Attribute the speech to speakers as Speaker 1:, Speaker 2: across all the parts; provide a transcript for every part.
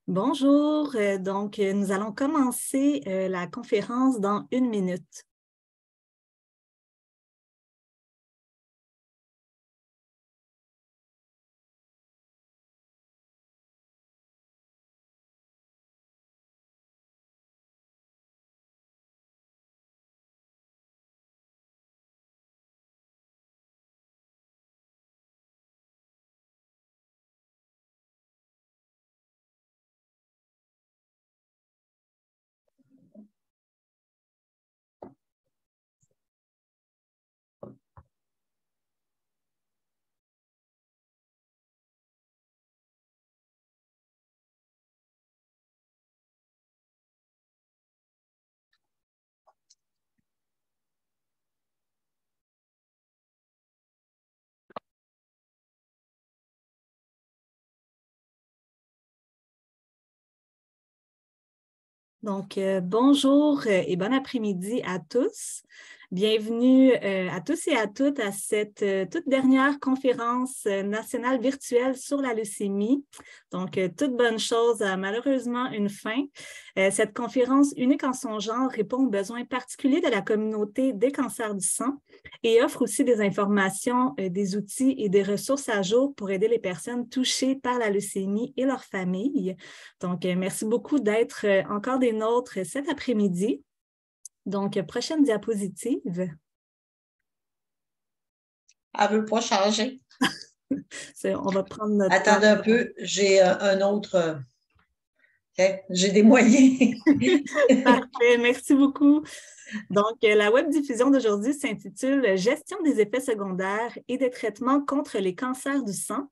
Speaker 1: Bonjour, nous allons commencer la conférence dans 1 minute. Bonjour et bon après-midi à tous. Bienvenue à tous et à toutes à cette toute dernière conférence nationale virtuelle sur la leucémie. Toute bonne chose a malheureusement une fin. Cette conférence unique en son genre répond aux besoins particuliers de la communauté des cancers du sang et offre aussi des informations, des outils et des ressources à jour pour aider les personnes touchées par la leucémie et leurs familles. Merci beaucoup d'être encore des nôtres cet après-midi. Prochaine diapositive.
Speaker 2: Elle ne veut pas changer.
Speaker 1: On va prendre notre
Speaker 2: Attendez un peu, j'ai un autre. J'ai des moyens.
Speaker 1: Parfait, merci beaucoup. La web-diffusion d'aujourd'hui s'intitule « Gestion des effets secondaires et des traitements contre les cancers du sang ».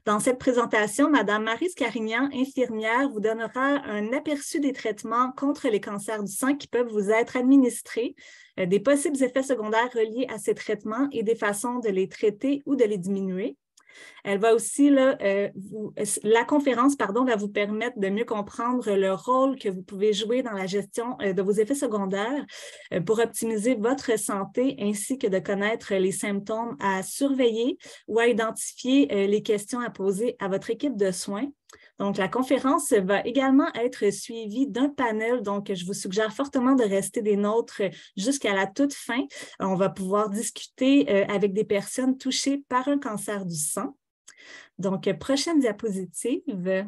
Speaker 1: Dans cette présentation, Mme Maryse Carignan, infirmière, vous donnera un aperçu des traitements contre les cancers du sang qui peuvent vous être administrés, des possibles effets secondaires reliés à ces traitements et des façons de les traiter ou de les diminuer. Elle va aussi, la conférence va vous permettre de mieux comprendre le rôle que vous pouvez jouer dans la gestion de vos effets secondaires pour optimiser votre santé ainsi que de connaître les symptômes à surveiller ou à identifier les questions à poser à votre équipe de soins. La conférence va également être suivie d'un panel, je vous suggère fortement de rester des nôtres jusqu'à la toute fin. On va pouvoir discuter avec des personnes touchées par un cancer du sang. Prochaine diapositive.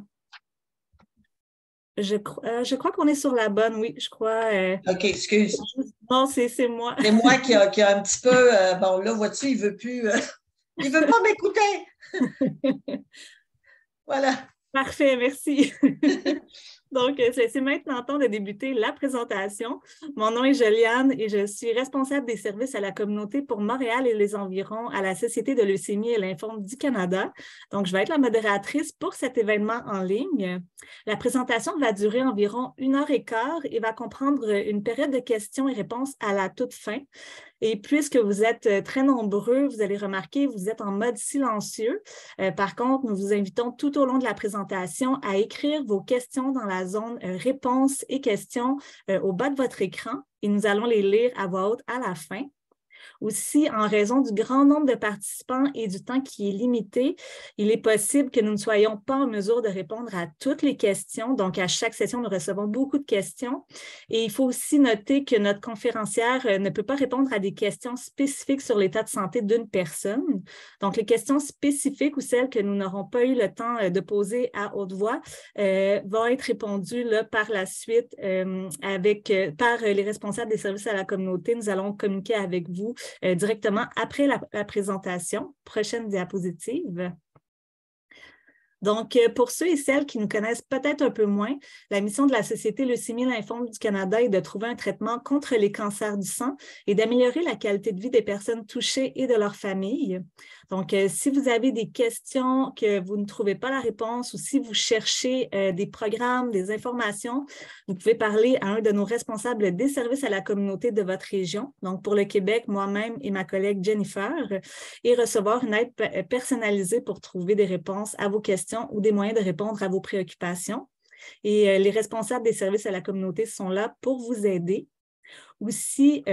Speaker 1: Je crois qu'on est sur la bonne, oui, je crois.
Speaker 2: OK, excuse.
Speaker 1: Non, c'est moi.
Speaker 2: C'est moi qui a un petit peu, bon là, vois-tu, il ne veut plus, il ne veut pas m'écouter. Voilà.
Speaker 1: Parfait, merci. C'est maintenant temps de débuter la présentation. Mon nom est Joliane et je suis responsable des services à la communauté pour Montréal et les environs à la Société de leucémie et lymphome du Canada. Je vais être la modératrice pour cet événement en ligne. La présentation va durer environ 1h15 et va comprendre une période de questions et réponses à la toute fin. Et puisque vous êtes très nombreux, vous allez remarquer, vous êtes en mode silencieux. Par contre, nous vous invitons tout au long de la présentation à écrire vos questions dans la zone réponses et questions au bas de votre écran et nous allons les lire à voix haute à la fin. Aussi, en raison du grand nombre de participants et du temps qui est limité, il est possible que nous ne soyons pas en mesure de répondre à toutes les questions. Donc, à chaque session, nous recevons beaucoup de questions. Et il faut aussi noter que notre conférencière ne peut pas répondre à des questions spécifiques sur l'état de santé d'une personne. Donc, les questions spécifiques ou celles que nous n'aurons pas eu le temps de poser à haute voix vont être répondues là, par la suite par les responsables des services à la communauté. Nous allons communiquer avec vous directement après la présentation. Prochaine diapositive. Pour ceux et celles qui nous connaissent peut-être un peu moins, la mission de la Société leucémie et lymphome du Canada est de trouver un traitement contre les cancers du sang et d'améliorer la qualité de vie des personnes touchées et de leurs familles. Si vous avez des questions que vous ne trouvez pas la réponse ou si vous cherchez des programmes, des informations, vous pouvez parler à un de nos responsables des services à la communauté de votre région. Pour le Québec, moi-même et ma collègue Jennifer, et recevoir une aide personnalisée pour trouver des réponses à vos questions ou des moyens de répondre à vos préoccupations. Et les responsables des services à la communauté sont là pour vous aider. Aussi,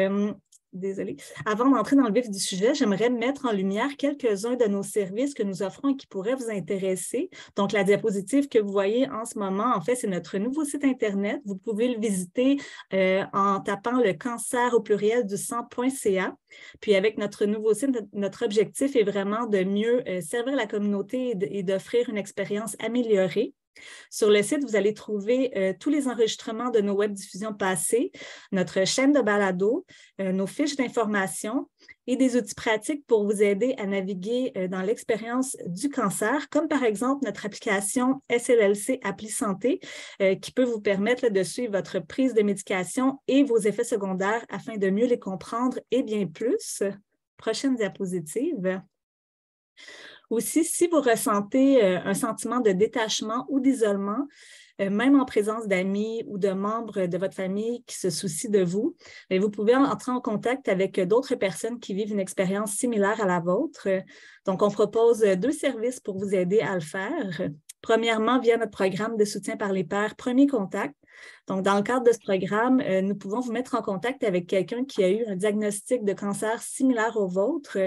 Speaker 1: désolée. Avant d'entrer dans le vif du sujet, j'aimerais mettre en lumière quelques-uns de nos services que nous offrons et qui pourraient vous intéresser. Donc, la diapositive que vous voyez en ce moment, en fait, c'est notre nouveau site Internet. Vous pouvez le visiter en tapant le cancer au pluriel du sang.ca. Puis, avec notre nouveau site, notre objectif est vraiment de mieux servir la communauté et d'offrir une expérience améliorée. Sur le site, vous allez trouver tous les enregistrements de nos webdiffusions passées, notre chaîne de balado, nos fiches d'information et des outils pratiques pour vous aider à naviguer dans l'expérience du cancer, comme par exemple notre application SLLC Appli Santé, qui peut vous permettre de suivre votre prise de médication et vos effets secondaires afin de mieux les comprendre et bien plus. Prochaine diapositive. Aussi, si vous ressentez un sentiment de détachement ou d'isolement, même en présence d'amis ou de membres de votre famille qui se soucient de vous, vous pouvez entrer en contact avec d'autres personnes qui vivent une expérience similaire à la vôtre. Donc, on propose 2 services pour vous aider à le faire. Premièrement, via notre programme de soutien par les pairs Premier Contact. Donc, dans le cadre de ce programme, nous pouvons vous mettre en contact avec quelqu'un qui a eu un diagnostic de cancer similaire au vôtre,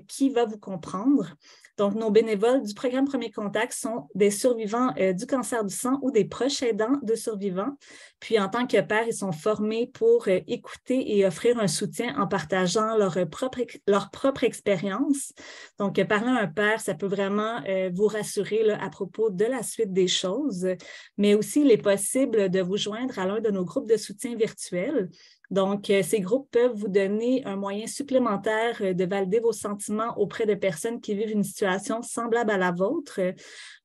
Speaker 1: qui va vous comprendre. Donc, nos bénévoles du programme Premier Contact sont des survivants du cancer du sang ou des proches aidants de survivants. Puis, en tant que pairs, ils sont formés pour écouter et offrir un soutien en partageant leur propre expérience. Donc, parler à un père, ça peut vraiment vous rassurer là, à propos de la suite des choses, mais aussi il est possible de vous joindre à l'un de nos groupes de soutien virtuels. Donc, ces groupes peuvent vous donner un moyen supplémentaire de valider vos sentiments auprès de personnes qui vivent une situation semblable à la vôtre.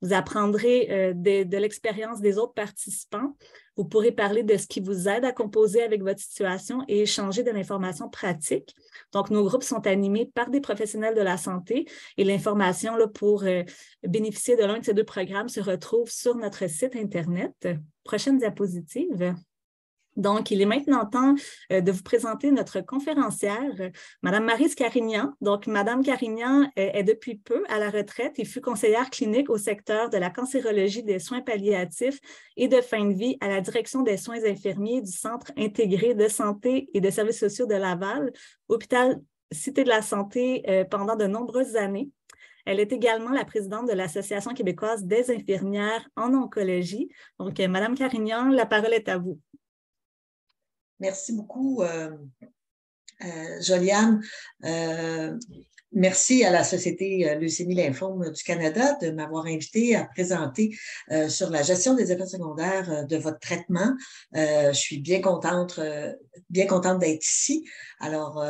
Speaker 1: Vous apprendrez de l'expérience des autres participants. Vous pourrez parler de ce qui vous aide à composer avec votre situation et échanger de l'information pratique. Donc, nos groupes sont animés par des professionnels de la santé et l'information là, pour bénéficier de l'un de ces 2 programmes se retrouve sur notre site Internet. Prochaine diapositive. Donc, il est maintenant temps de vous présenter notre conférencière, Mme Maryse Carignan. Donc, Mme Carignan est depuis peu à la retraite et fut conseillère clinique au secteur de la cancérologie des soins palliatifs et de fin de vie à la direction des soins infirmiers du Centre intégré de santé et de services sociaux de Laval, hôpital Cité de la Santé pendant de nombreuses années. Elle est également la présidente de l'Association québécoise des infirmières en oncologie. Donc, Mme Carignan, la parole est à vous.
Speaker 2: Merci beaucoup, Joliane. Merci à la Société Leucémie Lymphome du Canada de m'avoir invité à présenter sur la gestion des effets secondaires de votre traitement. Je suis bien contente d'être ici. Alors,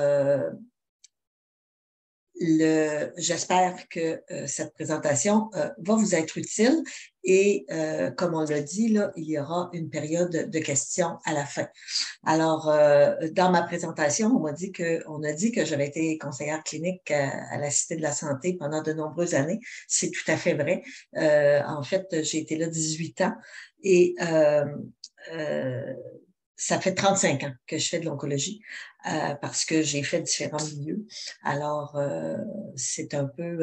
Speaker 2: j'espère que cette présentation va vous être utile et comme on l'a dit, là, il y aura une période de questions à la fin. Alors, dans ma présentation, on a dit que j'avais été conseillère clinique à la Cité de la Santé pendant de nombreuses années. C'est tout à fait vrai. En fait, j'ai été là 18 ans et ça fait 35 ans que je fais de l'oncologie parce que j'ai fait différents milieux. Alors, c'est un peu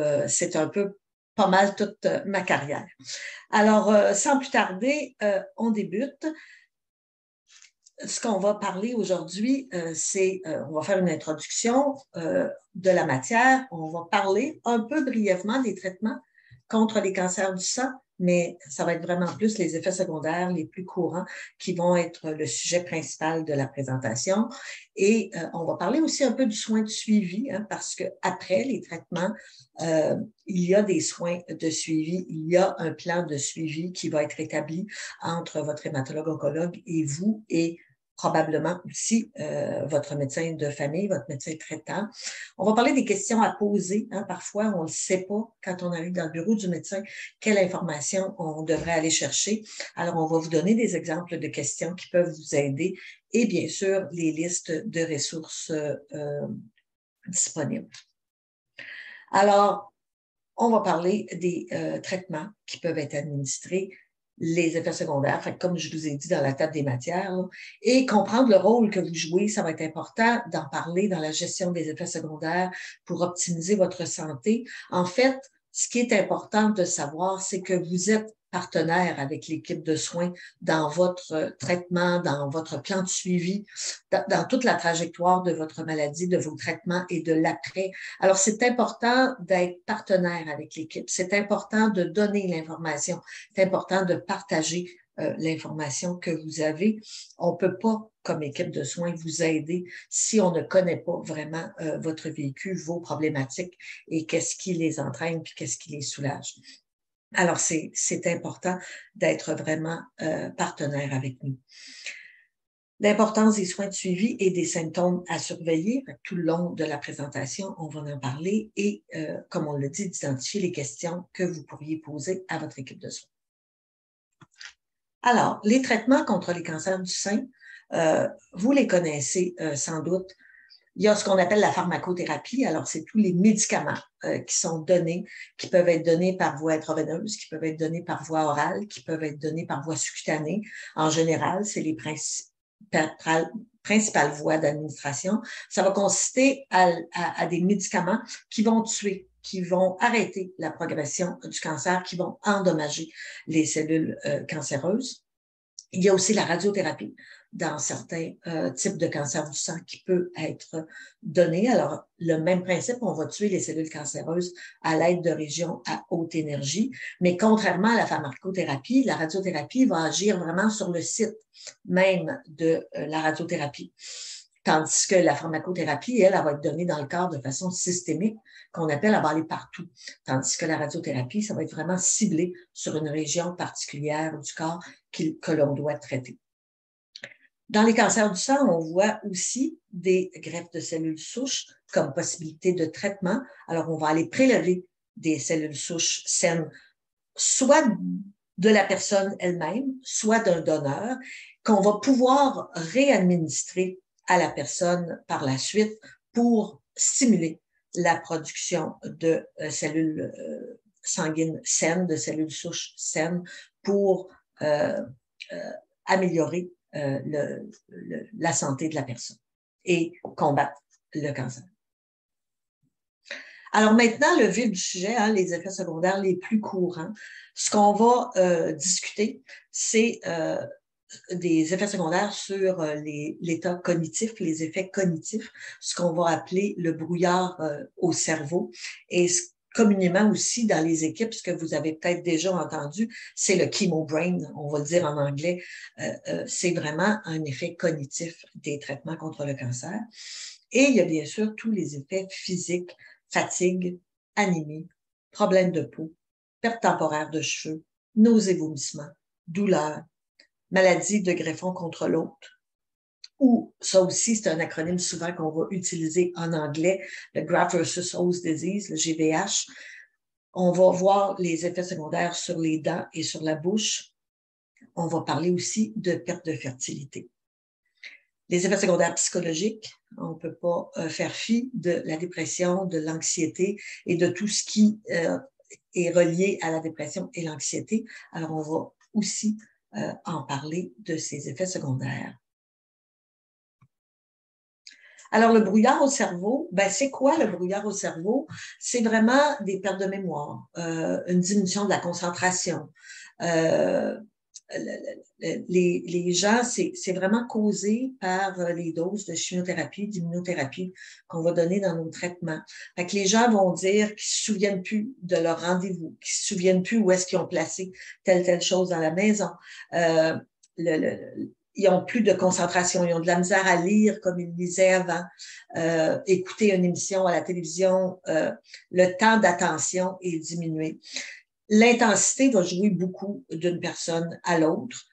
Speaker 2: pas mal toute ma carrière. Alors, sans plus tarder, on débute. Ce qu'on va parler aujourd'hui, on va faire une introduction de la matière. On va parler un peu brièvement des traitements contre les cancers du sang, mais ça va être vraiment plus les effets secondaires les plus courants qui vont être le sujet principal de la présentation. Et on va parler aussi un peu du soin de suivi, hein, parce qu'après les traitements, il y a des soins de suivi, il y a un plan de suivi qui va être établi entre votre hématologue-oncologue et vous et probablement aussi votre médecin de famille, votre médecin traitant. On va parler des questions à poser. Hein. Parfois, on ne sait pas, quand on arrive dans le bureau du médecin, quelle information on devrait aller chercher. Alors, on va vous donner des exemples de questions qui peuvent vous aider et bien sûr, les listes de ressources disponibles. Alors, on va parler des traitements qui peuvent être administrés, les effets secondaires, fait, comme je vous ai dit dans la table des matières, là, et comprendre le rôle que vous jouez, ça va être important d'en parler dans la gestion des effets secondaires pour optimiser votre santé. En fait, Ce qui est important de savoir, c'est que vous êtes partenaire avec l'équipe de soins dans votre traitement, dans votre plan de suivi, dans toute la trajectoire de votre maladie, de vos traitements et de l'après. Alors, c'est important d'être partenaire avec l'équipe. C'est important de donner l'information. C'est important de partager l'information que vous avez. On ne peut pas, comme équipe de soins, vous aider si on ne connaît pas vraiment votre vécu, vos problématiques et qu'est-ce qui les entraîne puis qu'est-ce qui les soulage. Alors, c'est important d'être vraiment partenaire avec nous. L'importance des soins de suivi et des symptômes à surveiller tout le long de la présentation, on va en parler et, comme on l'a dit, d'identifier les questions que vous pourriez poser à votre équipe de soins. Alors, les traitements contre les cancers du sein, vous les connaissez sans doute. Il y a ce qu'on appelle la pharmacothérapie. Alors, c'est tous les médicaments qui sont donnés, qui peuvent être donnés par voie intraveineuse, qui peuvent être donnés par voie orale, qui peuvent être donnés par voie subcutanée. En général, c'est les principales voies d'administration. Ça va consister à des médicaments qui vont tuer, qui vont arrêter la progression du cancer, qui vont endommager les cellules cancéreuses. Il y a aussi la radiothérapie dans certains types de cancer du sang qui peut être donné. Alors, le même principe, on va tuer les cellules cancéreuses à l'aide de régions à haute énergie, mais contrairement à la pharmacothérapie, la radiothérapie va agir vraiment sur le site même de la radiothérapie. Tandis que la pharmacothérapie, elle va être donnée dans le corps de façon systémique, qu'on appelle à aller partout. Tandis que la radiothérapie, ça va être vraiment ciblé sur une région particulière du corps que l'on doit traiter. Dans les cancers du sang, on voit aussi des greffes de cellules souches comme possibilité de traitement. Alors, on va aller prélever des cellules souches saines, soit de la personne elle-même, soit d'un donneur, qu'on va pouvoir réadministrer à la personne par la suite pour stimuler la production de cellules sanguines saines, de cellules souches saines pour améliorer la santé de la personne et combattre le cancer. Alors maintenant, le vif du sujet, les effets secondaires les plus courants. Ce qu'on va discuter, c'est des effets secondaires sur l'état cognitif, les effets cognitifs, ce qu'on va appeler le brouillard au cerveau. Et communément aussi dans les équipes, ce que vous avez peut-être déjà entendu, c'est le chemobrain, on va le dire en anglais. C'est vraiment un effet cognitif des traitements contre le cancer. Et il y a bien sûr tous les effets physiques, fatigue, anémie, problèmes de peau, perte temporaire de cheveux, nausées, vomissements, douleurs, maladie de greffon contre l'autre, ou ça aussi, c'est un acronyme souvent qu'on va utiliser en anglais, le Graft-versus-Host Disease, le GVH. On va voir les effets secondaires sur les dents et sur la bouche. On va parler aussi de perte de fertilité. Les effets secondaires psychologiques, on ne peut pas faire fi de la dépression, de l'anxiété et de tout ce qui est relié à la dépression et l'anxiété. Alors, on va aussi en parler de ces effets secondaires. Alors, le brouillard au cerveau, c'est quoi le brouillard au cerveau? C'est vraiment des pertes de mémoire, une diminution de la concentration. Les gens, c'est vraiment causé par les doses de chimiothérapie, d'immunothérapie qu'on va donner dans nos traitements. Fait que les gens vont dire qu'ils ne se souviennent plus de leur rendez-vous, qu'ils ne se souviennent plus où est-ce qu'ils ont placé telle chose dans la maison. Ils n'ont plus de concentration, ils ont de la misère à lire comme ils lisaient avant, écouter une émission à la télévision, le temps d'attention est diminué. L'intensité va jouer beaucoup d'une personne à l'autre.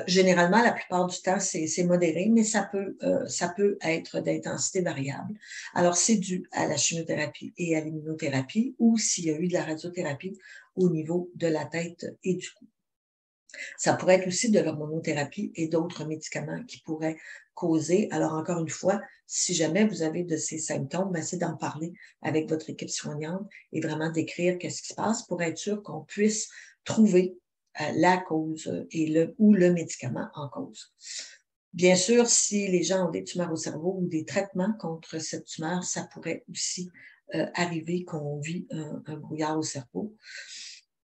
Speaker 2: Généralement, la plupart du temps, c'est modéré, mais ça peut être d'intensité variable. Alors, c'est dû à la chimiothérapie et à l'immunothérapie ou s'il y a eu de la radiothérapie au niveau de la tête et du cou. Ça pourrait être aussi de l'hormonothérapie et d'autres médicaments qui pourraient causer. Alors, encore une fois, si jamais vous avez de ces symptômes, c'est d'en parler avec votre équipe soignante et vraiment décrire qu'est-ce qui se passe pour être sûr qu'on puisse trouver la cause ou le médicament en cause. Bien sûr, si les gens ont des tumeurs au cerveau ou des traitements contre cette tumeur, ça pourrait aussi arriver qu'on vit un brouillard au cerveau.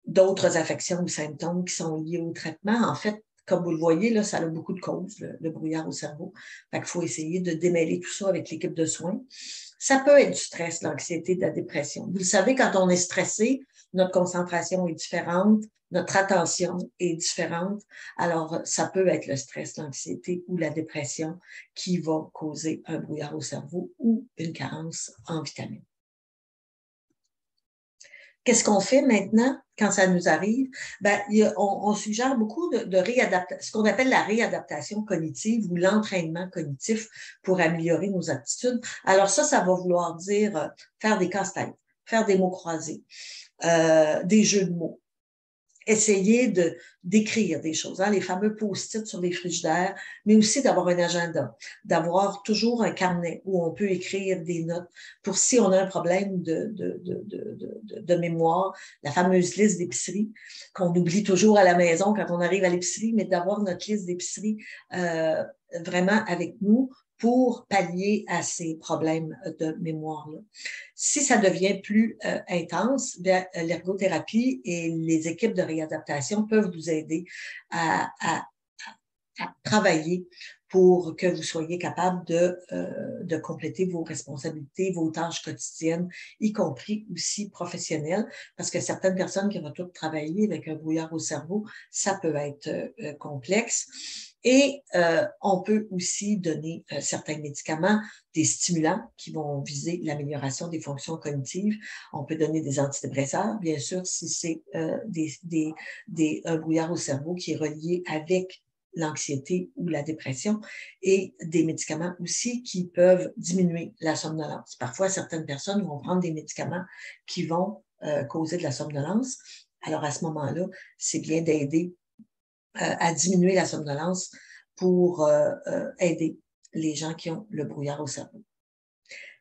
Speaker 2: D'autres affections ou symptômes qui sont liés au traitement, en fait, comme vous le voyez, là, ça a beaucoup de causes, le brouillard au cerveau. Fait qu'il faut essayer de démêler tout ça avec l'équipe de soins. Ça peut être du stress, l'anxiété, de la dépression. Vous le savez, quand on est stressé, notre concentration est différente, notre attention est différente. Alors, ça peut être le stress, l'anxiété ou la dépression qui va causer un brouillard au cerveau ou une carence en vitamines. Qu'est-ce qu'on fait maintenant quand ça nous arrive? Ben, on suggère beaucoup de réadaptation, ce qu'on appelle la réadaptation cognitive ou l'entraînement cognitif pour améliorer nos aptitudes. Alors ça va vouloir dire faire des casse-têtes, faire des mots croisés, des jeux de mots. Essayer d'écrire des choses, hein, les fameux post-it sur les frigidaires, mais aussi d'avoir un agenda, d'avoir toujours un carnet où on peut écrire des notes pour si on a un problème de mémoire, la fameuse liste d'épicerie qu'on oublie toujours à la maison quand on arrive à l'épicerie, mais d'avoir notre liste d'épicerie vraiment avec nous pour pallier à ces problèmes de mémoire-là. Si ça devient plus intense, l'ergothérapie et les équipes de réadaptation peuvent vous aider à travailler pour que vous soyez capable de compléter vos responsabilités, vos tâches quotidiennes, y compris aussi professionnelles, parce que certaines personnes qui retournent travailler avec un brouillard au cerveau, ça peut être complexe. Et on peut aussi donner certains médicaments, des stimulants qui vont viser l'amélioration des fonctions cognitives. On peut donner des antidépresseurs, bien sûr, si c'est un brouillard au cerveau qui est relié avec l'anxiété ou la dépression, et des médicaments aussi qui peuvent diminuer la somnolence. Parfois, certaines personnes vont prendre des médicaments qui vont causer de la somnolence. Alors, à ce moment-là, c'est bien d'aider à diminuer la somnolence pour aider les gens qui ont le brouillard au cerveau.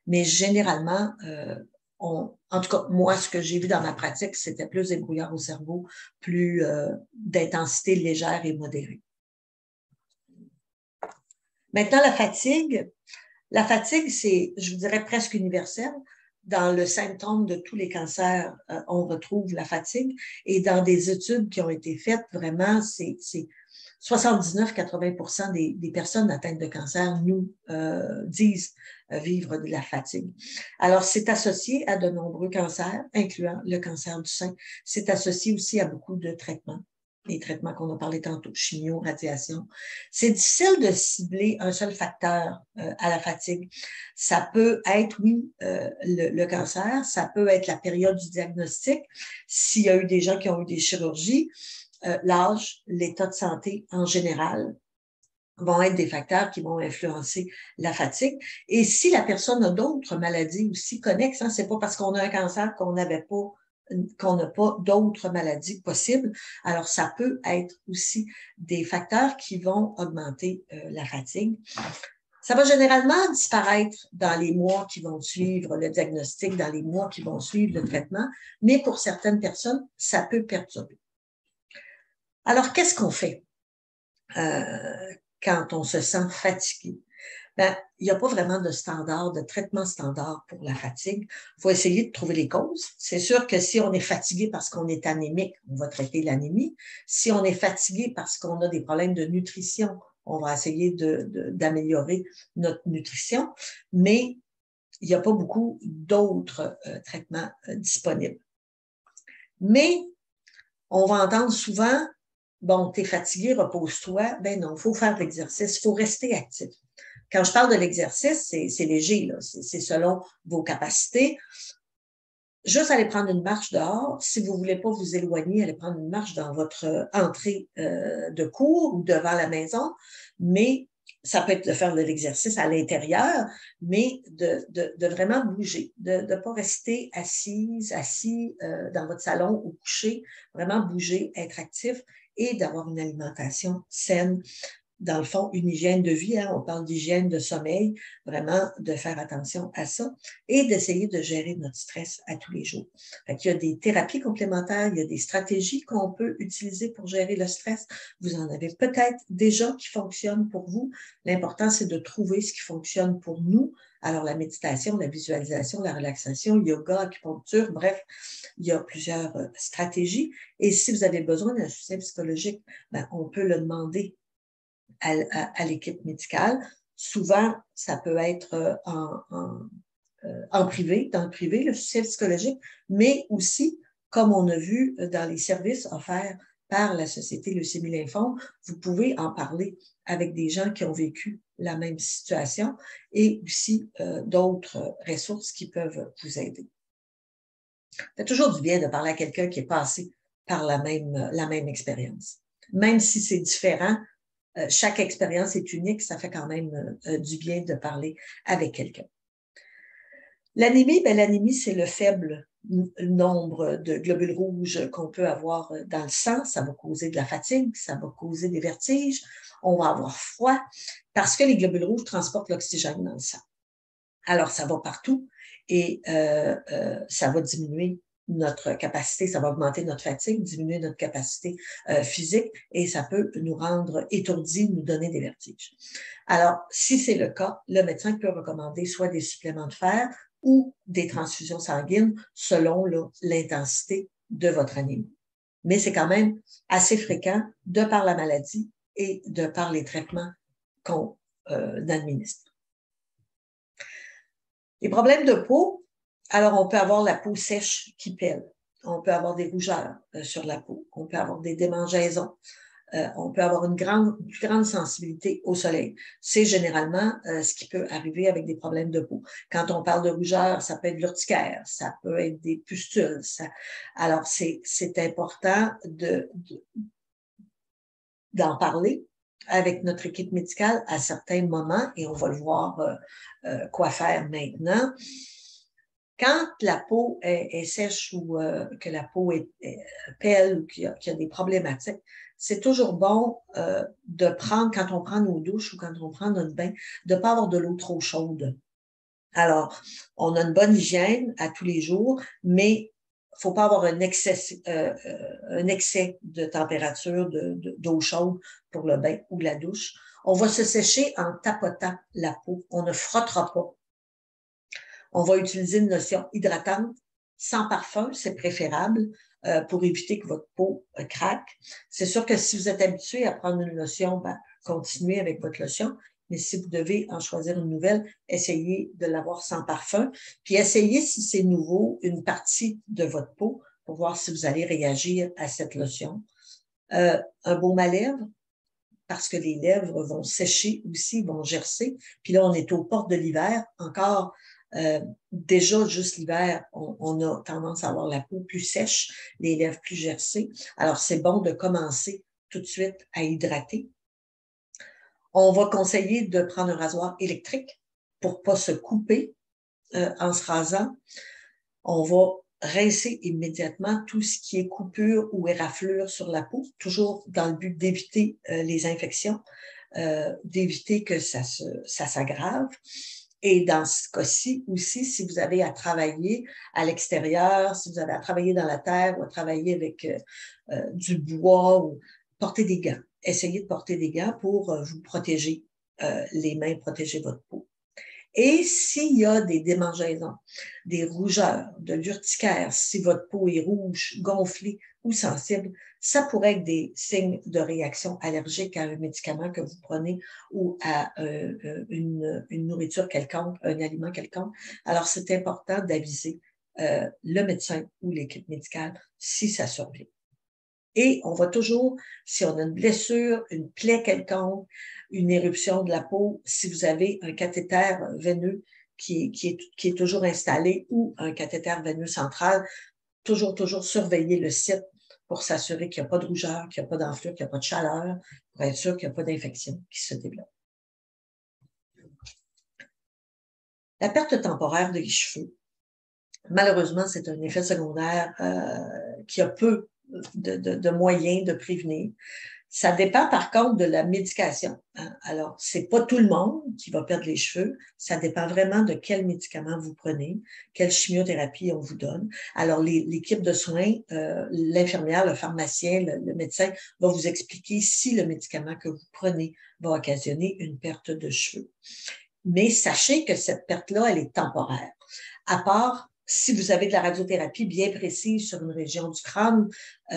Speaker 2: Mais généralement, en tout cas, moi, ce que j'ai vu dans ma pratique, c'était plus des brouillards au cerveau, plus d'intensité légère et modérée. Maintenant, la fatigue. La fatigue, c'est, je vous dirais, presque universel. Dans le symptôme de tous les cancers, on retrouve la fatigue. Et dans des études qui ont été faites, vraiment, c'est 79-80% des personnes atteintes de cancer nous disent vivre de la fatigue. Alors, c'est associé à de nombreux cancers, incluant le cancer du sein. C'est associé aussi à beaucoup de traitements. Les traitements qu'on a parlé tantôt, chimio, radiation. C'est difficile de cibler un seul facteur à la fatigue. Ça peut être, oui, le cancer, ça peut être la période du diagnostic, s'il y a eu des gens qui ont eu des chirurgies, l'âge, l'état de santé en général vont être des facteurs qui vont influencer la fatigue. Et si la personne a d'autres maladies aussi connexes, hein, c'est pas parce qu'on a un cancer qu'on n'a pas d'autres maladies possibles. Alors, ça peut être aussi des facteurs qui vont augmenter la fatigue. Ça va généralement disparaître dans les mois qui vont suivre le diagnostic, dans les mois qui vont suivre le traitement, mais pour certaines personnes, ça peut perturber. Alors, qu'est-ce qu'on fait quand on se sent fatigué? Ben, il n'y a pas vraiment de standard, de traitement standard pour la fatigue. Il faut essayer de trouver les causes. C'est sûr que si on est fatigué parce qu'on est anémique, on va traiter l'anémie. Si on est fatigué parce qu'on a des problèmes de nutrition, on va essayer d'améliorer notre nutrition. Mais il n'y a pas beaucoup d'autres traitements disponibles. Mais on va entendre souvent, bon, tu es fatigué, repose-toi. Ben non, il faut faire de l'exercice, il faut rester actif. Quand je parle de l'exercice, c'est léger, là. C'est selon vos capacités. Juste aller prendre une marche dehors. Si vous ne voulez pas vous éloigner, allez prendre une marche dans votre entrée de cour ou devant la maison. Mais ça peut être de faire de l'exercice à l'intérieur, mais de vraiment bouger, de ne pas rester assis dans votre salon ou couché, vraiment bouger, être actif et d'avoir une alimentation saine. Dans le fond, une hygiène de vie, hein, on parle d'hygiène de sommeil, vraiment de faire attention à ça et d'essayer de gérer notre stress à tous les jours. Fait qu'il y a des thérapies complémentaires, il y a des stratégies qu'on peut utiliser pour gérer le stress. Vous en avez peut-être déjà qui fonctionnent pour vous. L'important, c'est de trouver ce qui fonctionne pour nous Alors, la méditation, la visualisation, la relaxation, yoga, acupuncture, bref, il y a plusieurs stratégies. Et si vous avez besoin d'un soutien psychologique, ben, on peut le demander à l'équipe médicale. Souvent, ça peut être en privé, dans le privé, le soutien psychologique, mais aussi, comme on a vu dans les services offerts par la Société Leucémie Lymphome, vous pouvez en parler avec des gens qui ont vécu la même situation et aussi d'autres ressources qui peuvent vous aider. Ça fait toujours du bien de parler à quelqu'un qui est passé par la même expérience. Même si c'est différent, chaque expérience est unique, ça fait quand même du bien de parler avec quelqu'un. L'anémie, ben, l'anémie, c'est le faible nombre de globules rouges qu'on peut avoir dans le sang. Ça va causer de la fatigue, ça va causer des vertiges, on va avoir froid, parce que les globules rouges transportent l'oxygène dans le sang. Alors, ça va partout et ça va diminuer notre capacité, ça va augmenter notre fatigue, diminuer notre capacité physique et ça peut nous rendre étourdis, nous donner des vertiges. Alors, si c'est le cas, le médecin peut recommander soit des suppléments de fer ou des transfusions sanguines selon l'intensité de votre anémie. Mais c'est quand même assez fréquent de par la maladie et de par les traitements qu'on administre. Les problèmes de peau, alors on peut avoir la peau sèche qui pèle, on peut avoir des rougeurs sur la peau, on peut avoir des démangeaisons, on peut avoir une plus grande sensibilité au soleil. C'est généralement ce qui peut arriver avec des problèmes de peau. Quand on parle de rougeur, ça peut être de l'urticaire, ça peut être des pustules. Alors, c'est important d'en parler avec notre équipe médicale à certains moments et on va le voir quoi faire maintenant. Quand la peau est sèche ou que la peau est pèle ou qu'il y a des problématiques, c'est toujours bon de prendre, quand on prend nos douches ou quand on prend notre bain, de ne pas avoir de l'eau trop chaude. Alors, on a une bonne hygiène à tous les jours, mais il ne faut pas avoir un excès de température d'eau chaude pour le bain ou la douche. On va se sécher en tapotant la peau. On ne frottera pas. On va utiliser une lotion hydratante sans parfum, c'est préférable pour éviter que votre peau craque. C'est sûr que si vous êtes habitué à prendre une lotion, ben, continuez avec votre lotion. Mais si vous devez en choisir une nouvelle, essayez de l'avoir sans parfum. Puis essayez, si c'est nouveau, une partie de votre peau pour voir si vous allez réagir à cette lotion. Un baume à lèvres, parce que les lèvres vont sécher aussi, vont gercer. Puis là, on est aux portes de l'hiver. Encore, déjà, juste l'hiver, on a tendance à avoir la peau plus sèche, les lèvres plus gercées. Alors, c'est bon de commencer tout de suite à hydrater. On va conseiller de prendre un rasoir électrique pour ne pas se couper en se rasant. On va rincer immédiatement tout ce qui est coupure ou éraflure sur la peau, toujours dans le but d'éviter les infections, d'éviter que ça s'aggrave. Et dans ce cas-ci aussi, si vous avez à travailler à l'extérieur, si vous avez à travailler dans la terre ou à travailler avec du bois, ou portez des gants. Essayez de porter des gants pour vous protéger les mains, protéger votre peau. Et s'il y a des démangeaisons, des rougeurs, de l'urticaire, si votre peau est rouge, gonflée ou sensible, ça pourrait être des signes de réaction allergique à un médicament que vous prenez ou à une nourriture quelconque, un aliment quelconque. Alors, c'est important d'aviser le médecin ou l'équipe médicale si ça survient. Et on va toujours, si on a une blessure, une plaie quelconque, une éruption de la peau, si vous avez un cathéter veineux qui est toujours installé ou un cathéter veineux central, toujours surveiller le site pour s'assurer qu'il n'y a pas de rougeur, qu'il n'y a pas d'enflure, qu'il n'y a pas de chaleur, pour être sûr qu'il n'y a pas d'infection qui se développe. La perte temporaire des cheveux, malheureusement, c'est un effet secondaire qui a peu de moyens de prévenir. Ça dépend par contre de la médication. Alors, c'est pas tout le monde qui va perdre les cheveux. Ça dépend vraiment de quel médicament vous prenez, quelle chimiothérapie on vous donne. Alors, l'équipe de soins, l'infirmière, le pharmacien, le médecin va vous expliquer si le médicament que vous prenez va occasionner une perte de cheveux. Mais sachez que cette perte-là, elle est temporaire. À part si vous avez de la radiothérapie bien précise sur une région du crâne,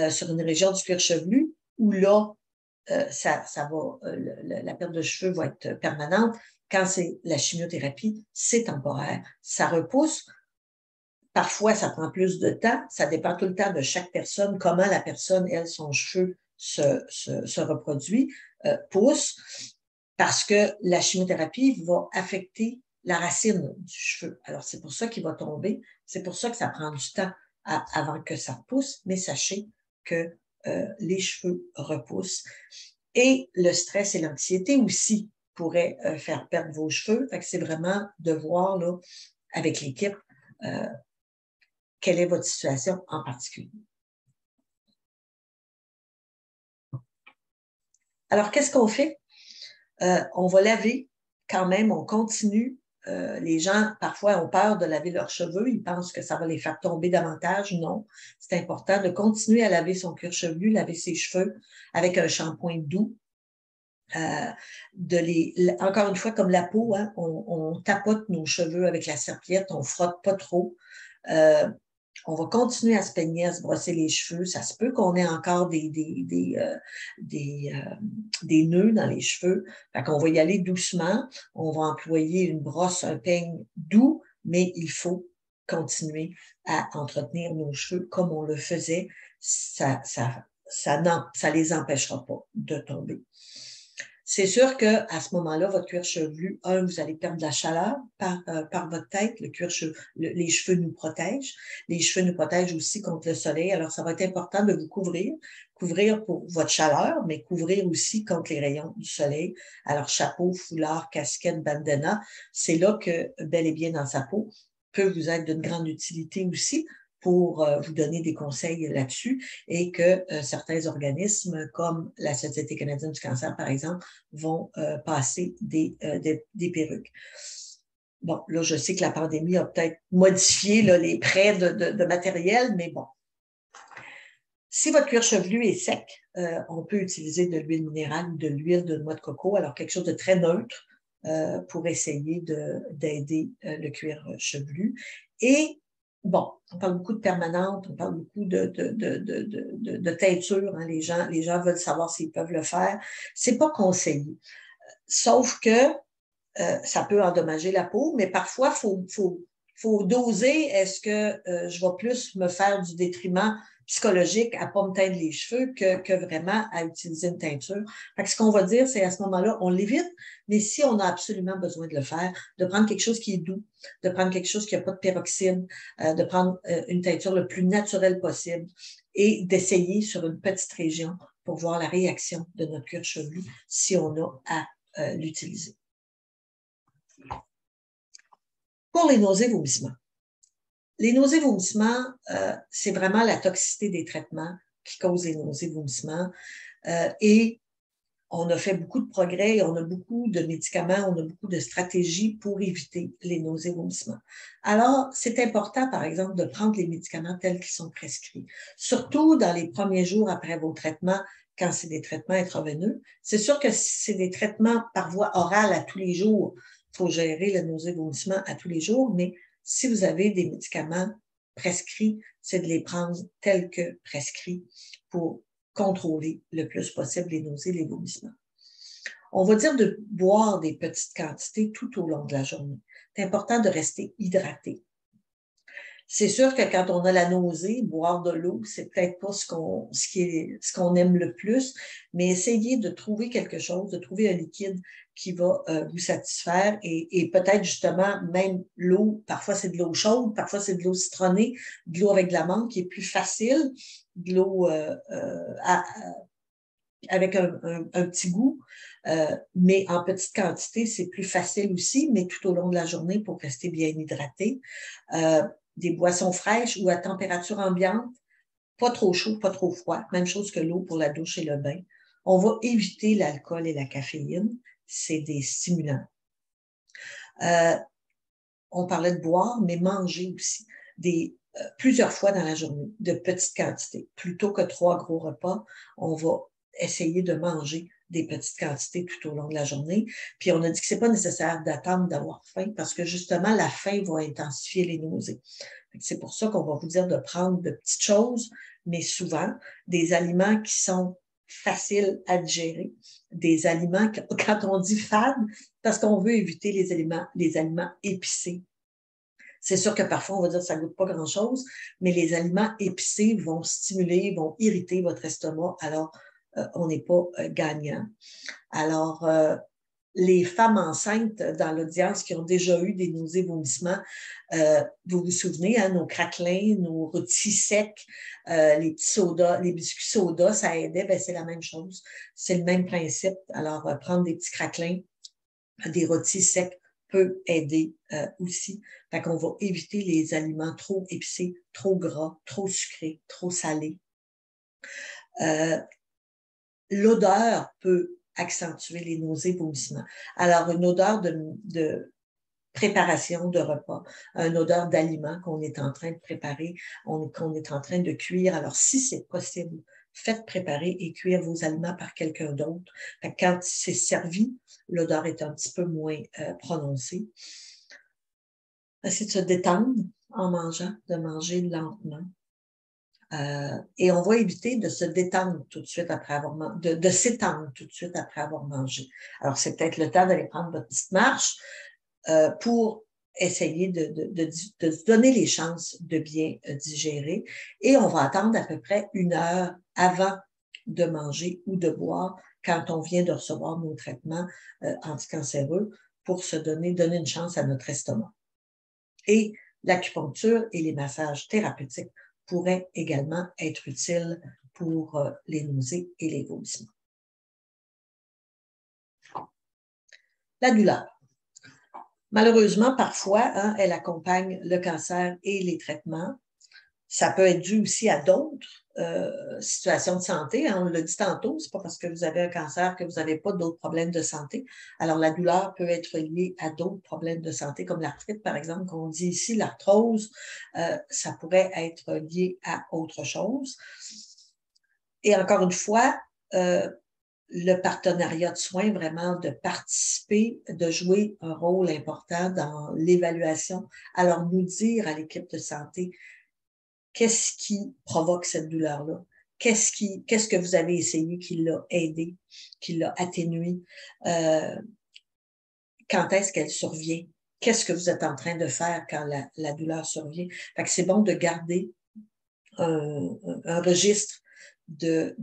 Speaker 2: sur une région du cuir chevelu, où là, la perte de cheveux va être permanente. Quand c'est la chimiothérapie, c'est temporaire. Ça repousse. Parfois, ça prend plus de temps. Ça dépend tout le temps de chaque personne, comment la personne, elle, son cheveu se reproduit, pousse, parce que la chimiothérapie va affecter la racine du cheveu. Alors, c'est pour ça qu'il va tomber. C'est pour ça que ça prend du temps avant que ça repousse. Mais sachez que les cheveux repoussent. Et le stress et l'anxiété aussi pourraient faire perdre vos cheveux. Fait que c'est vraiment de voir là, avec l'équipe quelle est votre situation en particulier. Alors, qu'est-ce qu'on fait? On va laver quand même, on continue. Les gens, parfois, ont peur de laver leurs cheveux. Ils pensent que ça va les faire tomber davantage. Non, c'est important de continuer à laver son cuir chevelu, laver ses cheveux avec un shampoing doux. Encore une fois, comme la peau, hein, on tapote nos cheveux avec la serviette, on frotte pas trop. On va continuer à se peigner, à se brosser les cheveux. Ça se peut qu'on ait encore des nœuds dans les cheveux. Fait qu'on va y aller doucement. On va employer une brosse, un peigne doux, mais il faut continuer à entretenir nos cheveux comme on le faisait. Ça les empêchera pas de tomber. C'est sûr qu'à ce moment-là, votre cuir chevelu, vous allez perdre de la chaleur par votre tête. Les cheveux nous protègent. Les cheveux nous protègent aussi contre le soleil. Alors, ça va être important de vous couvrir pour votre chaleur, mais couvrir aussi contre les rayons du soleil. Alors, chapeau, foulard, casquette, bandana, c'est là que, bel et bien dans sa peau, peut vous être d'une grande utilité aussi pour vous donner des conseils là-dessus et que certains organismes, comme la Société canadienne du cancer, par exemple, vont passer des perruques. Bon, là, je sais que la pandémie a peut-être modifié là, les prêts de matériel, mais bon. Si votre cuir chevelu est sec, on peut utiliser de l'huile minérale ou de l'huile de noix de coco, alors quelque chose de très neutre pour essayer d'aider le cuir chevelu. Et bon, on parle beaucoup de permanente, on parle beaucoup de teinture. Hein, les gens veulent savoir s'ils peuvent le faire. C'est pas conseillé. Sauf que ça peut endommager la peau, mais parfois, faut doser. Est-ce que je vais plus me faire du détriment psychologique à ne pas me teindre les cheveux que vraiment à utiliser une teinture? Fait que ce qu'on va dire, c'est à ce moment-là, on l'évite, mais si on a absolument besoin de le faire, de prendre quelque chose qui est doux, de prendre quelque chose qui n'a pas de peroxyde, de prendre une teinture le plus naturelle possible et d'essayer sur une petite région pour voir la réaction de notre cuir chevelu si on a à l'utiliser. Pour les nausées-vomissements. Les nausées-vomissements, c'est vraiment la toxicité des traitements qui cause les nausées-vomissements. Et on a fait beaucoup de progrès, on a beaucoup de médicaments, on a beaucoup de stratégies pour éviter les nausées-vomissements. Alors, c'est important, par exemple, de prendre les médicaments tels qu'ils sont prescrits. Surtout dans les premiers jours après vos traitements, quand c'est des traitements intraveineux. C'est sûr que si c'est des traitements par voie orale à tous les jours, il faut gérer le nausée-vomissement à tous les jours, mais si vous avez des médicaments prescrits, c'est de les prendre tels que prescrits pour contrôler le plus possible les nausées, les vomissements. On va dire de boire des petites quantités tout au long de la journée. C'est important de rester hydraté. C'est sûr que quand on a la nausée, boire de l'eau, c'est peut-être pas ce qu'on aime le plus, mais essayez de trouver quelque chose, de trouver un liquide qui va vous satisfaire et peut-être justement même l'eau, parfois c'est de l'eau chaude, parfois c'est de l'eau citronnée, de l'eau avec de la menthe qui est plus facile, de l'eau avec un petit goût, mais en petite quantité, c'est plus facile aussi, mais tout au long de la journée pour rester bien hydraté. Des boissons fraîches ou à température ambiante, pas trop chaud, pas trop froid, même chose que l'eau pour la douche et le bain. On va éviter l'alcool et la caféine, c'est des stimulants. On parlait de boire, mais manger aussi, plusieurs fois dans la journée, de petites quantités. Plutôt que 3 gros repas, on va essayer de manger des petites quantités tout au long de la journée. Puis on a dit que c'est pas nécessaire d'attendre d'avoir faim parce que justement, la faim va intensifier les nausées. C'est pour ça qu'on va vous dire de prendre de petites choses, mais souvent des aliments qui sont faciles à digérer, des aliments, quand on dit fades, parce qu'on veut éviter les aliments épicés. C'est sûr que parfois, on va dire que ça ne goûte pas grand-chose, mais les aliments épicés vont stimuler, vont irriter votre estomac, alors on n'est pas gagnant. Alors, les femmes enceintes dans l'audience qui ont déjà eu des nausées, vomissements, vous vous souvenez, hein, nos craquelins, nos rôtis secs, les petits sodas, les biscuits soda, ça aidait, ben, c'est la même chose. C'est le même principe. Alors, prendre des petits craquelins, des rôtis secs peut aider aussi. Fait qu'on va éviter les aliments trop épicés, trop gras, trop sucrés, trop salés. L'odeur peut accentuer les nausées, vomissements. Alors, une odeur de préparation de repas, une odeur d'aliment qu'on est en train de préparer, qu'on est en train de cuire. Alors, si c'est possible, faites préparer et cuire vos aliments par quelqu'un d'autre. Quand c'est servi, l'odeur est un petit peu moins prononcée. C'est de se détendre en mangeant, de manger lentement. Et on va éviter de se détendre tout de suite après avoir mangé, de s'étendre tout de suite après avoir mangé. Alors, c'est peut-être le temps d'aller prendre votre petite marche pour essayer de se donner les chances de bien digérer. Et on va attendre à peu près 1 heure avant de manger ou de boire quand on vient de recevoir nos traitements anticancéreux pour se donner une chance à notre estomac. Et l'acupuncture et les massages thérapeutiques pourraient également être utiles pour les nausées et les vomissements. La douleur. Malheureusement, parfois, hein, elle accompagne le cancer et les traitements. Ça peut être dû aussi à d'autres situations de santé. Hein, on l'a dit tantôt, c'est pas parce que vous avez un cancer que vous n'avez pas d'autres problèmes de santé. Alors, la douleur peut être liée à d'autres problèmes de santé, comme l'arthrite, par exemple, qu'on dit ici, l'arthrose, ça pourrait être lié à autre chose. Et encore une fois, le partenariat de soins, vraiment de participer, de jouer un rôle important dans l'évaluation. Alors, nous dire à l'équipe de santé, qu'est-ce qui provoque cette douleur-là? Qu'est-ce que vous avez essayé qui l'a aidé, qui l'a atténué? Quand est-ce qu'elle survient? Qu'est-ce que vous êtes en train de faire quand la douleur survient? Fait que c'est bon de garder un registre de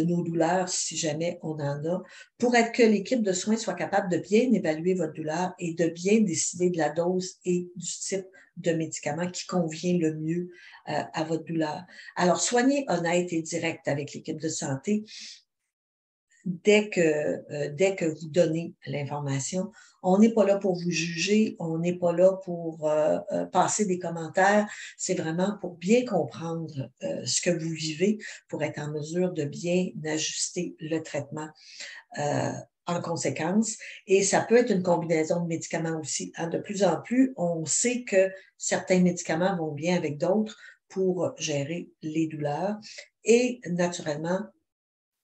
Speaker 2: nos douleurs, si jamais on en a, pour être que l'équipe de soins soit capable de bien évaluer votre douleur et de bien décider de la dose et du type de médicament qui convient le mieux à votre douleur. Alors, soyez honnête et direct avec l'équipe de santé dès que vous donnez l'information. On n'est pas là pour vous juger, on n'est pas là pour passer des commentaires, c'est vraiment pour bien comprendre ce que vous vivez, pour être en mesure de bien ajuster le traitement en conséquence. Et ça peut être une combinaison de médicaments aussi. Hein. De plus en plus, on sait que certains médicaments vont bien avec d'autres pour gérer les douleurs. Et naturellement,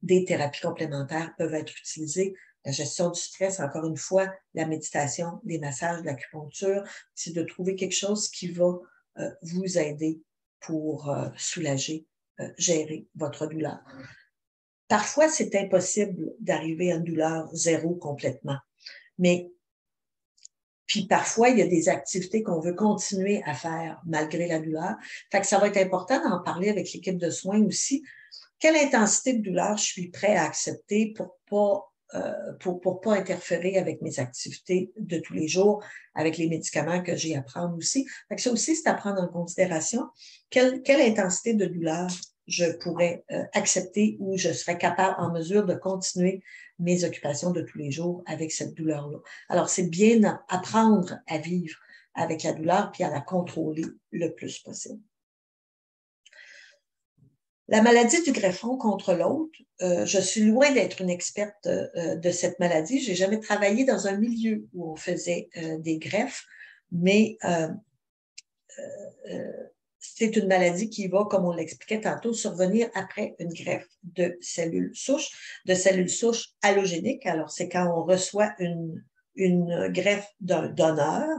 Speaker 2: des thérapies complémentaires peuvent être utilisées. La gestion du stress, encore une fois, la méditation, les massages, l'acupuncture, c'est de trouver quelque chose qui va vous aider pour soulager, gérer votre douleur. Parfois, c'est impossible d'arriver à une douleur zéro complètement. Mais puis parfois, il y a des activités qu'on veut continuer à faire malgré la douleur. Fait que ça va être important d'en parler avec l'équipe de soins aussi. Quelle intensité de douleur je suis prêt à accepter pour pas interférer avec mes activités de tous les jours, avec les médicaments que j'ai à prendre aussi. Fait que ça aussi, c'est à prendre en considération. Quelle intensité de douleur je pourrais accepter ou je serais capable, en mesure de continuer mes occupations de tous les jours avec cette douleur-là. Alors, c'est bien apprendre à vivre avec la douleur puis à la contrôler le plus possible. La maladie du greffon contre l'autre, je suis loin d'être une experte de cette maladie. Je n'ai jamais travaillé dans un milieu où on faisait des greffes, mais c'est une maladie qui va, comme on l'expliquait tantôt, survenir après une greffe de cellules souches allogéniques. Alors, c'est quand on reçoit une greffe d'un donneur.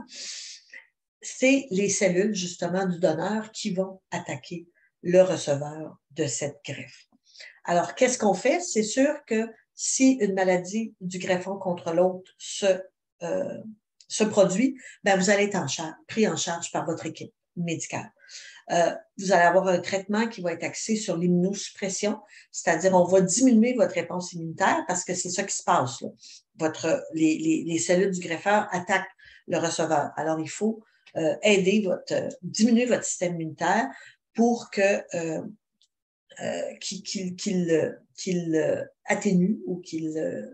Speaker 2: C'est les cellules, justement, du donneur qui vont attaquer le receveur de cette greffe. Alors, qu'est-ce qu'on fait? C'est sûr que si une maladie du greffon contre l'autre se produit, ben vous allez être pris en charge par votre équipe médicale. Vous allez avoir un traitement qui va être axé sur l'immunosuppression, c'est-à-dire on va diminuer votre réponse immunitaire parce que c'est ça qui se passe. Là. Les cellules du greffeur attaquent le receveur. Alors, il faut diminuer votre système immunitaire pour qu'il atténue ou qu'il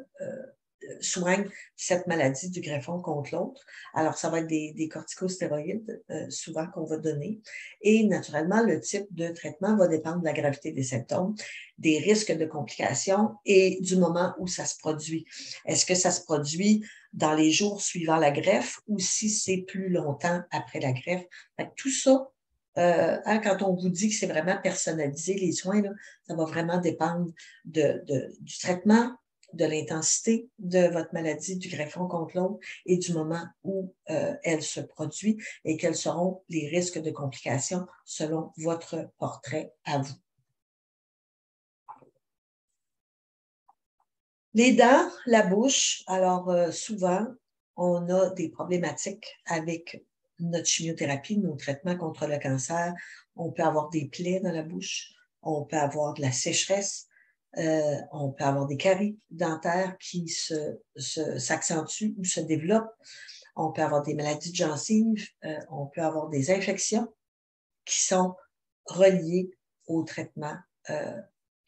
Speaker 2: soigne cette maladie du greffon contre l'autre. Alors, ça va être des corticostéroïdes souvent qu'on va donner. Et naturellement, le type de traitement va dépendre de la gravité des symptômes, des risques de complications et du moment où ça se produit. Est-ce que ça se produit dans les jours suivant la greffe ou si c'est plus longtemps après la greffe? Tout ça, quand on vous dit que c'est vraiment personnalisé, les soins, là, ça va vraiment dépendre du traitement, de l'intensité de votre maladie du greffon contre l'autre et du moment où elle se produit et quels seront les risques de complications selon votre portrait à vous. Les dents, la bouche, alors souvent, on a des problématiques avec notre chimiothérapie, nos traitements contre le cancer. On peut avoir des plaies dans la bouche, on peut avoir de la sécheresse, on peut avoir des caries dentaires qui s'accentuent ou se développent. On peut avoir des maladies de gencives, on peut avoir des infections qui sont reliées au traitement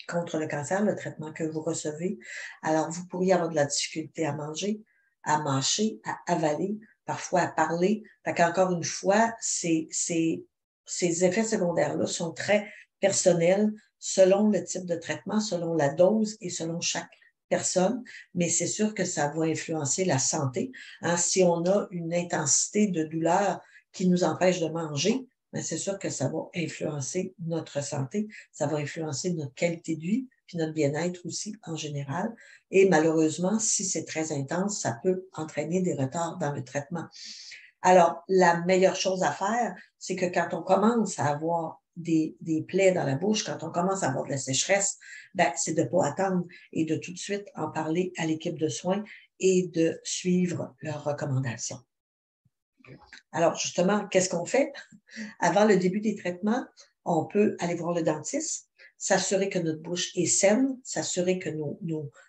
Speaker 2: contre le cancer, le traitement que vous recevez. Alors, vous pourriez avoir de la difficulté à manger, à mâcher, à avaler, parfois à parler. Fait qu'encore une fois, ces effets secondaires-là sont très personnels selon le type de traitement, selon la dose et selon chaque personne, mais c'est sûr que ça va influencer la santé. Hein, si on a une intensité de douleur qui nous empêche de manger, mais c'est sûr que ça va influencer notre santé, ça va influencer notre qualité de vie, puis notre bien-être aussi en général. Et malheureusement, si c'est très intense, ça peut entraîner des retards dans le traitement. Alors, la meilleure chose à faire, c'est que quand on commence à avoir des plaies dans la bouche, quand on commence à avoir de la sécheresse, ben, c'est de ne pas attendre et de tout de suite en parler à l'équipe de soins et de suivre leurs recommandations. Alors, justement, qu'est-ce qu'on fait? Avant le début des traitements, on peut aller voir le dentiste, s'assurer que notre bouche est saine, s'assurer que nos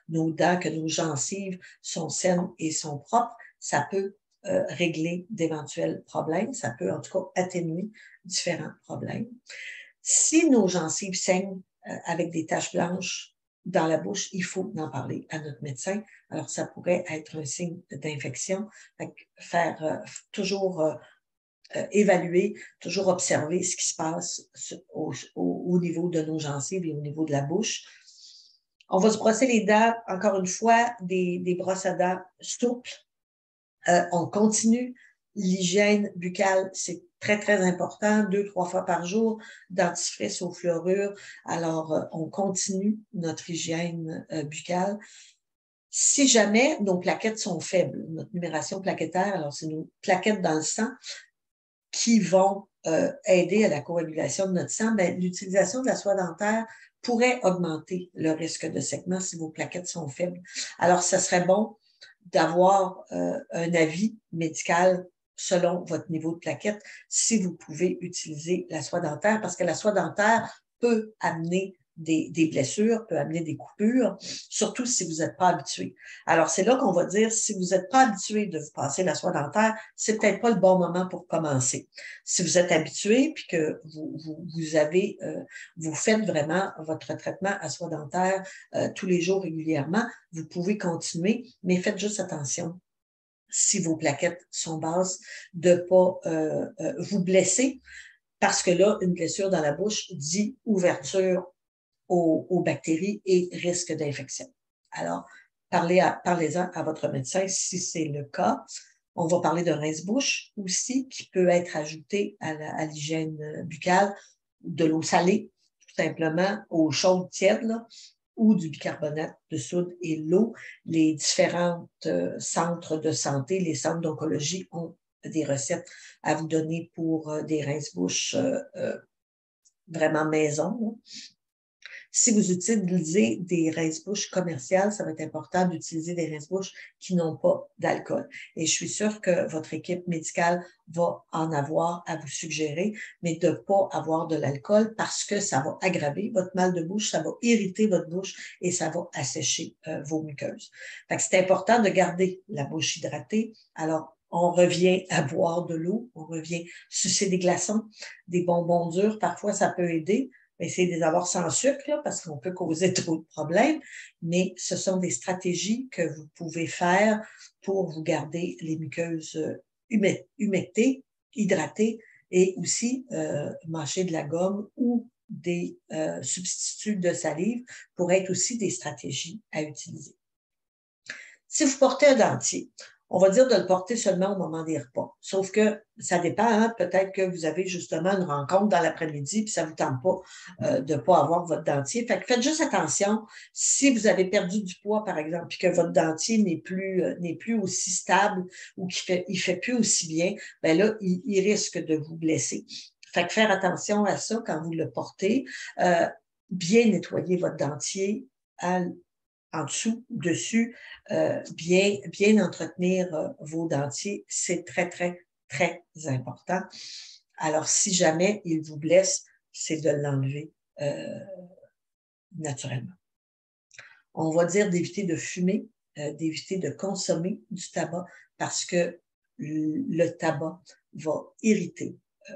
Speaker 2: dents, que nos gencives sont saines et sont propres. Ça peut régler d'éventuels problèmes. Ça peut en tout cas atténuer différents problèmes. Si nos gencives saignent avec des taches blanches dans la bouche, il faut en parler à notre médecin. Alors, ça pourrait être un signe d'infection. Faire toujours évaluer, toujours observer ce qui se passe au niveau de nos gencives et au niveau de la bouche. On va se brosser les dents, encore une fois, des brosses à dents souples. On continue. L'hygiène buccale, c'est très, très important, 2-3 fois par jour, dentifrice au fluorure. Alors, on continue notre hygiène buccale. Si jamais nos plaquettes sont faibles, notre numération plaquettaire, alors c'est nos plaquettes dans le sang qui vont aider à la coagulation de notre sang, ben, l'utilisation de la soie dentaire pourrait augmenter le risque de saignement si vos plaquettes sont faibles. Alors, ça serait bon d'avoir un avis médical selon votre niveau de plaquette si vous pouvez utiliser la soie dentaire parce que la soie dentaire peut amener des blessures, peut amener des coupures, surtout si vous n'êtes pas habitué. Alors, c'est là qu'on va dire, si vous n'êtes pas habitué de vous passer la soie dentaire, c'est peut-être pas le bon moment pour commencer. Si vous êtes habitué puis que vous faites vraiment votre traitement à soie dentaire tous les jours régulièrement, vous pouvez continuer, mais faites juste attention si vos plaquettes sont basses, de ne pas vous blesser, parce que là, une blessure dans la bouche dit ouverture aux bactéries et risque d'infection. Alors, parlez-en à votre médecin si c'est le cas. On va parler de rince-bouche aussi, qui peut être ajouté à l'hygiène buccale, de l'eau salée, tout simplement, eau chaude tiède, là, ou du bicarbonate de soude et l'eau. Les différents centres de santé, les centres d'oncologie ont des recettes à vous donner pour des rince-bouches vraiment maison. Là. Si vous utilisez des rince-bouches commerciales, ça va être important d'utiliser des rince-bouches qui n'ont pas d'alcool. Et je suis sûre que votre équipe médicale va en avoir à vous suggérer, mais de ne pas avoir de l'alcool parce que ça va aggraver votre mal de bouche, ça va irriter votre bouche et ça va assécher vos muqueuses. Fait que c'est important de garder la bouche hydratée. Alors, on revient à boire de l'eau, on revient sucer des glaçons, des bonbons durs, parfois ça peut aider. Essayez de les avoir sans sucre, là, parce qu'on peut causer trop de problèmes, mais ce sont des stratégies que vous pouvez faire pour vous garder les muqueuses humectées, hydratées, et aussi mâcher de la gomme ou des substituts de salive pourraient être aussi des stratégies à utiliser. Si vous portez un dentier, on va dire de le porter seulement au moment des repas. Sauf que ça dépend, hein? Peut-être que vous avez justement une rencontre dans l'après-midi puis ça ne vous tente pas de ne pas avoir votre dentier. Fait que faites juste attention, si vous avez perdu du poids, par exemple, puis que votre dentier n'est plus aussi stable ou qu'il ne fait plus aussi bien, bien là, il risque de vous blesser. Fait que faire attention à ça quand vous le portez. Bien nettoyer votre dentier en dessous, dessus, bien entretenir vos dentiers, c'est très, très, très important. Alors, si jamais il vous blesse, c'est de l'enlever naturellement. On va dire d'éviter de fumer, d'éviter de consommer du tabac parce que le tabac va irriter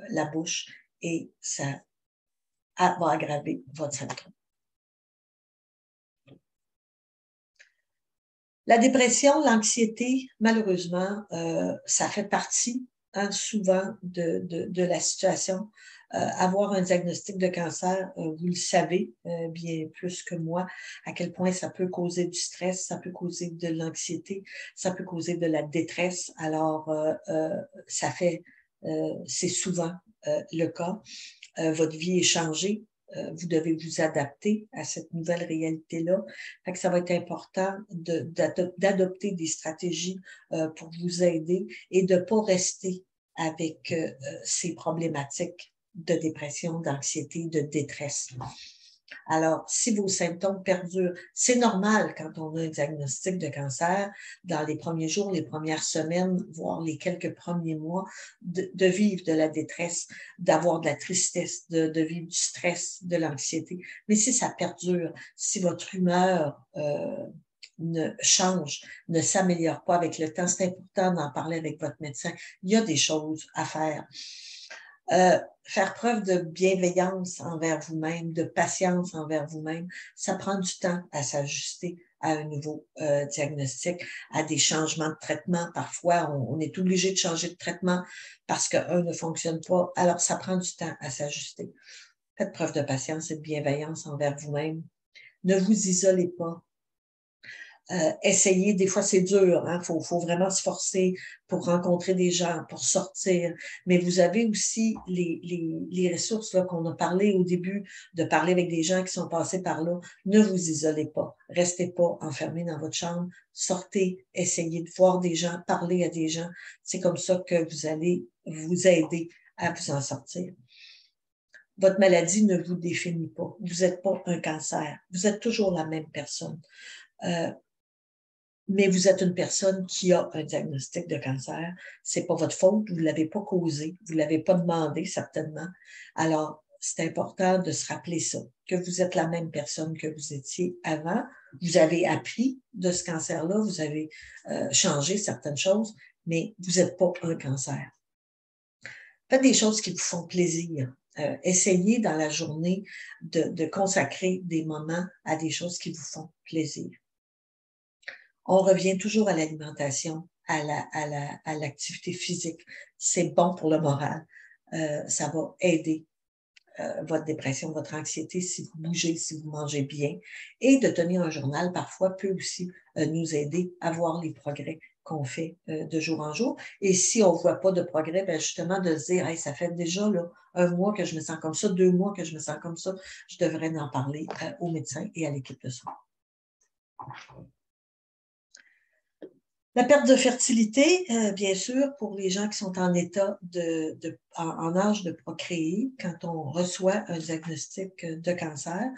Speaker 2: la bouche et ça va aggraver votre symptôme. La dépression, l'anxiété, malheureusement, ça fait partie souvent de la situation. Avoir un diagnostic de cancer, vous le savez bien plus que moi, à quel point ça peut causer du stress, ça peut causer de l'anxiété, ça peut causer de la détresse. Alors, c'est souvent le cas. Votre vie est changée. Vous devez vous adapter à cette nouvelle réalité-là. Fait que ça va être important d'adopter des stratégies pour vous aider et de ne pas rester avec ces problématiques de dépression, d'anxiété, de détresse. Alors, si vos symptômes perdurent, c'est normal quand on a un diagnostic de cancer, dans les premiers jours, les premières semaines, voire les quelques premiers mois, de vivre de la détresse, d'avoir de la tristesse, de vivre du stress, de l'anxiété. Mais si ça perdure, si votre humeur ne change, ne s'améliore pas avec le temps, c'est important d'en parler avec votre médecin. Il y a des choses à faire. Faire preuve de bienveillance envers vous-même, de patience envers vous-même, ça prend du temps à s'ajuster à un nouveau diagnostic, à des changements de traitement. Parfois, on est obligé de changer de traitement parce qu'un ne fonctionne pas. Alors, ça prend du temps à s'ajuster. Faites preuve de patience et de bienveillance envers vous-même. Ne vous isolez pas. Essayez, des fois c'est dur, hein? Faut vraiment se forcer pour rencontrer des gens, pour sortir, mais vous avez aussi les ressources là, qu'on a parlé au début, de parler avec des gens qui sont passés par là. Ne vous isolez pas, restez pas enfermés dans votre chambre, sortez, essayez de voir des gens, parler à des gens, c'est comme ça que vous allez vous aider à vous en sortir. Votre maladie ne vous définit pas, vous n'êtes pas un cancer, vous êtes toujours la même personne. Mais vous êtes une personne qui a un diagnostic de cancer. C'est pas votre faute, vous l'avez pas causé, vous l'avez pas demandé certainement. Alors, c'est important de se rappeler ça, que vous êtes la même personne que vous étiez avant. Vous avez appris de ce cancer-là, vous avez changé certaines choses, mais vous n'êtes pas un cancer. Faites des choses qui vous font plaisir. Essayez dans la journée de consacrer des moments à des choses qui vous font plaisir. On revient toujours à l'alimentation, à l'activité physique. C'est bon pour le moral. Ça va aider votre dépression, votre anxiété si vous bougez, si vous mangez bien. Et de tenir un journal, parfois, peut aussi nous aider à voir les progrès qu'on fait de jour en jour. Et si on ne voit pas de progrès, bien justement de se dire, hey, ça fait déjà là, 1 mois que je me sens comme ça, 2 mois que je me sens comme ça, je devrais en parler au médecin et à l'équipe de soins. La perte de fertilité, bien sûr, pour les gens qui sont en état en âge de procréer, quand on reçoit un diagnostic de cancer,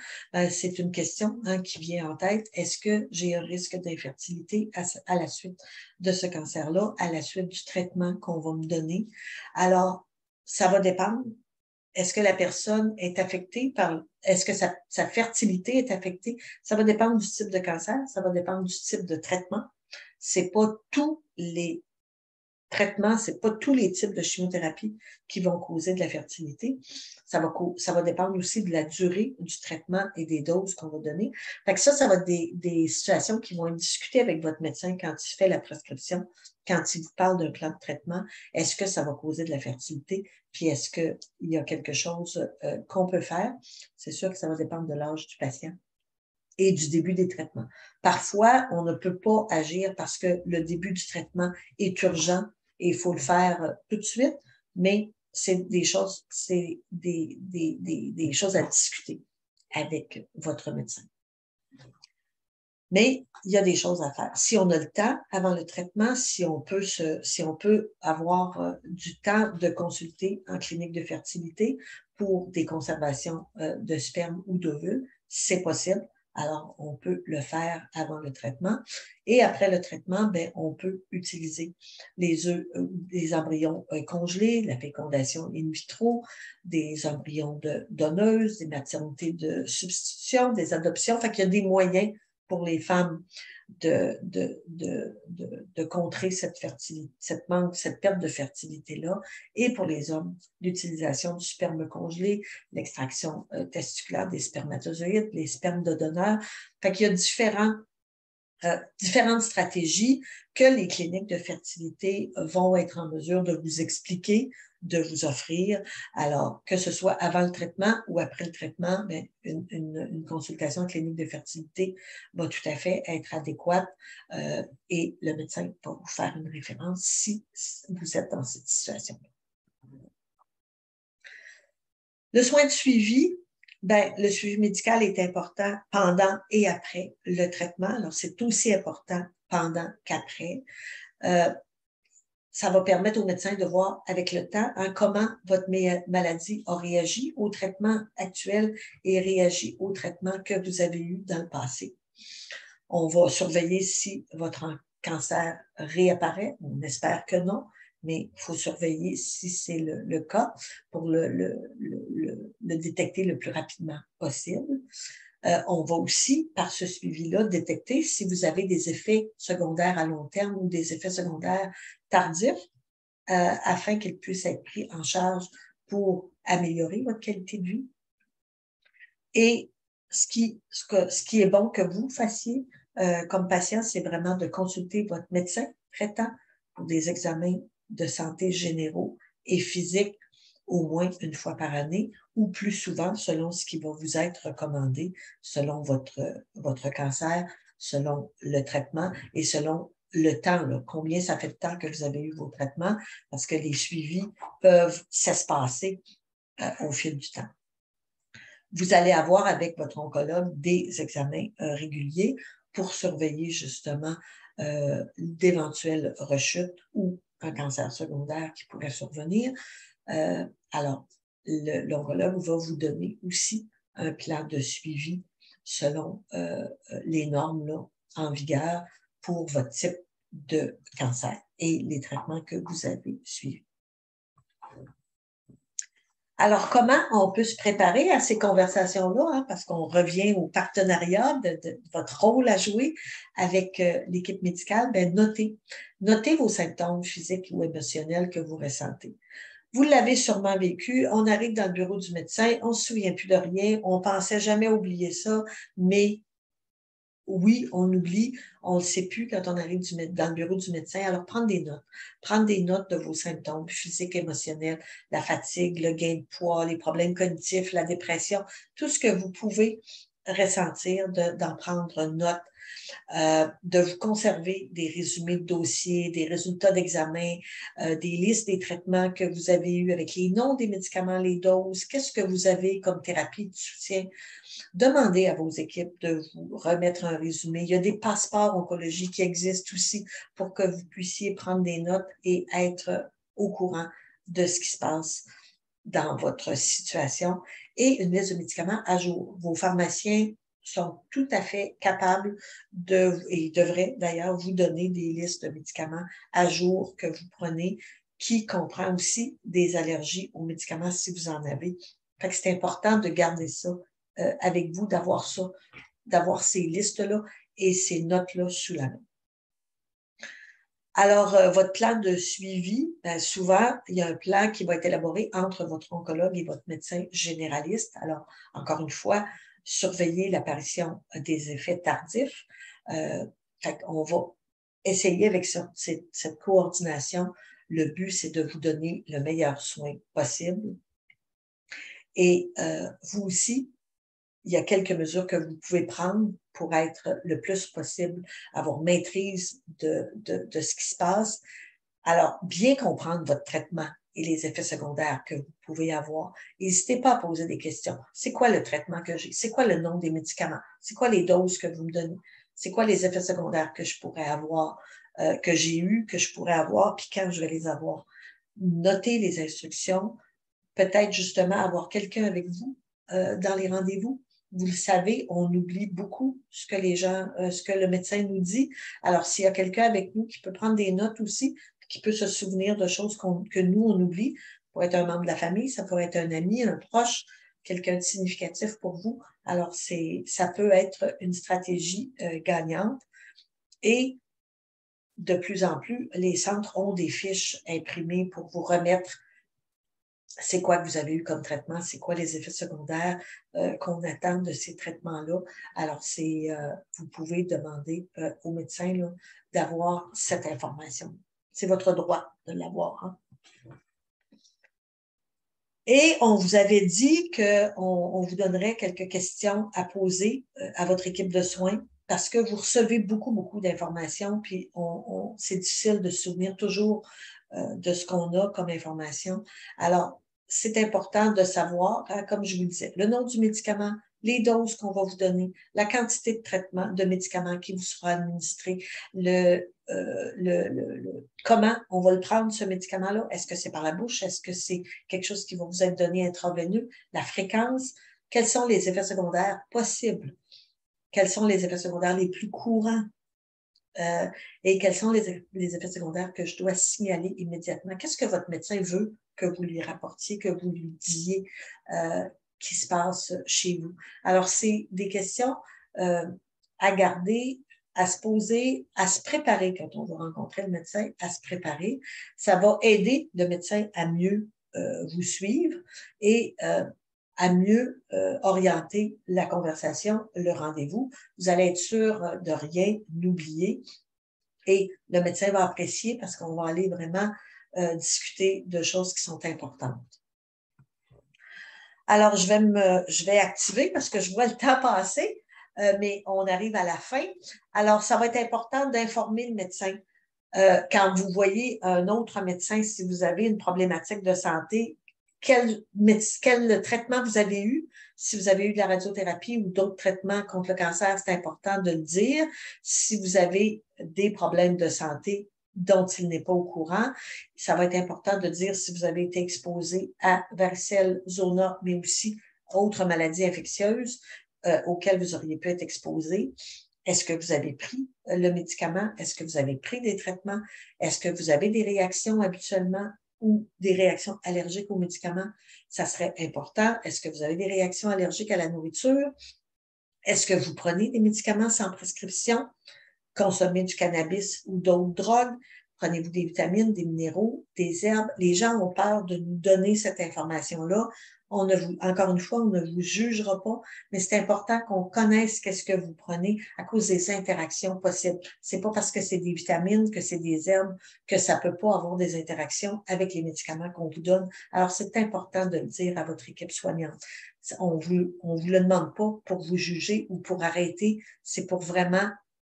Speaker 2: c'est une question qui vient en tête. Est-ce que j'ai un risque d'infertilité à la suite de ce cancer-là, à la suite du traitement qu'on va me donner? Alors, ça va dépendre. Est-ce que la personne est affectée est-ce que sa fertilité est affectée? Ça va dépendre du type de cancer, ça va dépendre du type de traitement. C'est pas tous les traitements, c'est pas tous les types de chimiothérapie qui vont causer de la fertilité. Ça va dépendre aussi de la durée du traitement et des doses qu'on va donner. Fait que ça va être des situations qui vont être discutées avec votre médecin quand il fait la prescription, quand il vous parle d'un plan de traitement. Est-ce que ça va causer de la fertilité? Puis est-ce qu'il y a quelque chose qu'on peut faire? C'est sûr que ça va dépendre de l'âge du patient et du début des traitements. Parfois, on ne peut pas agir parce que le début du traitement est urgent et il faut le faire tout de suite, mais c'est des choses à discuter avec votre médecin. Mais il y a des choses à faire. Si on a le temps avant le traitement, si on peut avoir du temps de consulter en clinique de fertilité pour des conservations de sperme ou d'ovules, c'est possible. Alors, on peut le faire avant le traitement. Et après le traitement, ben, on peut utiliser les œufs, des embryons congelés, la fécondation in vitro, des embryons de donneuses, des maternités de substitution, des adoptions. Fait qu'il y a des moyens pour les femmes de contrer cette perte de fertilité-là, et pour les hommes, l'utilisation du sperme congelé, l'extraction testiculaire des spermatozoïdes, les spermes de donneurs. Fait qu'il y a différentes stratégies que les cliniques de fertilité vont être en mesure de vous expliquer, de vous offrir. Alors, que ce soit avant le traitement ou après le traitement, bien, une consultation clinique de fertilité va tout à fait être adéquate et le médecin va vous faire une référence si vous êtes dans cette situation-là. Le soin de suivi, ben, le suivi médical est important pendant et après le traitement. Alors, c'est aussi important pendant qu'après. Ça va permettre au médecin de voir avec le temps comment votre maladie a réagi au traitement actuel et réagi au traitement que vous avez eu dans le passé. On va surveiller si votre cancer réapparaît. On espère que non, mais il faut surveiller si c'est le cas pour le détecter le plus rapidement possible. On va aussi, par ce suivi-là, détecter si vous avez des effets secondaires à long terme ou des effets secondaires tardifs afin qu'ils puissent être pris en charge pour améliorer votre qualité de vie. Et ce qui est bon que vous fassiez comme patient, c'est vraiment de consulter votre médecin traitant pour des examens de santé généraux et physiques au moins une fois par année ou plus souvent selon ce qui va vous être recommandé, selon votre cancer, selon le traitement et selon le temps, là, combien ça fait de temps que vous avez eu vos traitements, parce que les suivis peuvent s'espacer au fil du temps. Vous allez avoir avec votre oncologue des examens réguliers pour surveiller justement d'éventuelles rechutes ou un cancer secondaire qui pourrait survenir. Alors, l'oncologue va vous donner aussi un plan de suivi selon les normes là, en vigueur pour votre type de cancer et les traitements que vous avez suivis. Alors, comment on peut se préparer à ces conversations-là, hein, parce qu'on revient au partenariat de votre rôle à jouer avec l'équipe médicale, bien, notez vos symptômes physiques ou émotionnels que vous ressentez. Vous l'avez sûrement vécu, on arrive dans le bureau du médecin, on ne se souvient plus de rien, on ne pensait jamais oublier ça, mais oui, on oublie, on ne le sait plus quand on arrive dans le bureau du médecin. Alors, prendre des notes de vos symptômes physiques, émotionnels, la fatigue, le gain de poids, les problèmes cognitifs, la dépression, tout ce que vous pouvez ressentir d'en prendre note, de vous conserver des résumés de dossiers, des résultats d'examen, des listes des traitements que vous avez eus avec les noms des médicaments, les doses, qu'est-ce que vous avez comme thérapie de soutien. Demandez à vos équipes de vous remettre un résumé. Il y a des passeports oncologie qui existent aussi pour que vous puissiez prendre des notes et être au courant de ce qui se passe dans votre situation, et une liste de médicaments à jour. Vos pharmaciens sont tout à fait capables et devraient d'ailleurs vous donner des listes de médicaments à jour que vous prenez, qui comprend aussi des allergies aux médicaments si vous en avez. Fait que c'est important de garder ça avec vous, d'avoir ça, d'avoir ces listes-là et ces notes-là sous la main. Alors, votre plan de suivi, souvent, il y a un plan qui va être élaboré entre votre oncologue et votre médecin généraliste. Alors, encore une fois, surveillez l'apparition des effets tardifs. On va essayer avec cette coordination. Le but, c'est de vous donner le meilleur soin possible. Et vous aussi, il y a quelques mesures que vous pouvez prendre pour être le plus possible, avoir maîtrise de ce qui se passe. Alors, bien comprendre votre traitement et les effets secondaires que vous pouvez avoir. N'hésitez pas à poser des questions. C'est quoi le traitement que j'ai? C'est quoi le nom des médicaments? C'est quoi les doses que vous me donnez? C'est quoi les effets secondaires que je pourrais avoir, que j'ai eu, que je pourrais avoir, puis quand je vais les avoir? Notez les instructions. Peut-être justement avoir quelqu'un avec vous dans les rendez-vous. Vous le savez, on oublie beaucoup ce que ce que le médecin nous dit. Alors, s'il y a quelqu'un avec nous qui peut prendre des notes aussi, qui peut se souvenir de choses que nous, on oublie, ça pourrait être un membre de la famille, ça pourrait être un ami, un proche, quelqu'un de significatif pour vous. Alors, ça peut être une stratégie gagnante. Et de plus en plus, les centres ont des fiches imprimées pour vous remettre c'est quoi que vous avez eu comme traitement, c'est quoi les effets secondaires qu'on attend de ces traitements-là. Alors, vous pouvez demander au médecin d'avoir cette information. C'est votre droit de l'avoir. Hein? Et on vous avait dit qu'on vous donnerait quelques questions à poser à votre équipe de soins parce que vous recevez beaucoup, beaucoup d'informations, puis c'est difficile de se souvenir toujours de ce qu'on a comme information. Alors, c'est important de savoir, comme je vous le disais, le nom du médicament, les doses qu'on va vous donner, la quantité de traitement, de médicaments qui vous sera administré, comment on va le prendre, ce médicament-là. Est-ce que c'est par la bouche? Est-ce que c'est quelque chose qui va vous être donné intraveineux? La fréquence? Quels sont les effets secondaires possibles? Quels sont les effets secondaires les plus courants? Et quels sont les effets secondaires que je dois signaler immédiatement? Qu'est-ce que votre médecin veut que vous lui rapportiez, que vous lui disiez qui se passe chez vous? Alors, c'est des questions à garder, à se poser, à se préparer quand on va rencontrer le médecin, à se préparer. Ça va aider le médecin à mieux vous suivre et à mieux orienter la conversation, le rendez-vous. Vous allez être sûr de rien oublier et le médecin va apprécier parce qu'on va aller vraiment discuter de choses qui sont importantes. Alors, je vais activer parce que je vois le temps passer, mais on arrive à la fin. Alors, ça va être important d'informer le médecin. Quand vous voyez un autre médecin, si vous avez une problématique de santé, quel traitement vous avez eu. Si vous avez eu de la radiothérapie ou d'autres traitements contre le cancer, c'est important de le dire. Si vous avez des problèmes de santé dont il n'est pas au courant, ça va être important de dire si vous avez été exposé à varicelle zona, mais aussi autres maladies infectieuses auxquelles vous auriez pu être exposé. Est-ce que vous avez pris le médicament? Est-ce que vous avez pris des traitements? Est-ce que vous avez des réactions habituellement ou des réactions allergiques aux médicaments? Ça serait important. Est-ce que vous avez des réactions allergiques à la nourriture? Est-ce que vous prenez des médicaments sans prescription? Consommez du cannabis ou d'autres drogues? Prenez-vous des vitamines, des minéraux, des herbes? Les gens ont peur de nous donner cette information-là. Encore une fois, on ne vous jugera pas, mais c'est important qu'on connaisse qu'est-ce que vous prenez à cause des interactions possibles. C'est pas parce que c'est des vitamines, que c'est des herbes, que ça peut pas avoir des interactions avec les médicaments qu'on vous donne. Alors, c'est important de le dire à votre équipe soignante. On vous le demande pas pour vous juger ou pour arrêter, c'est pour vraiment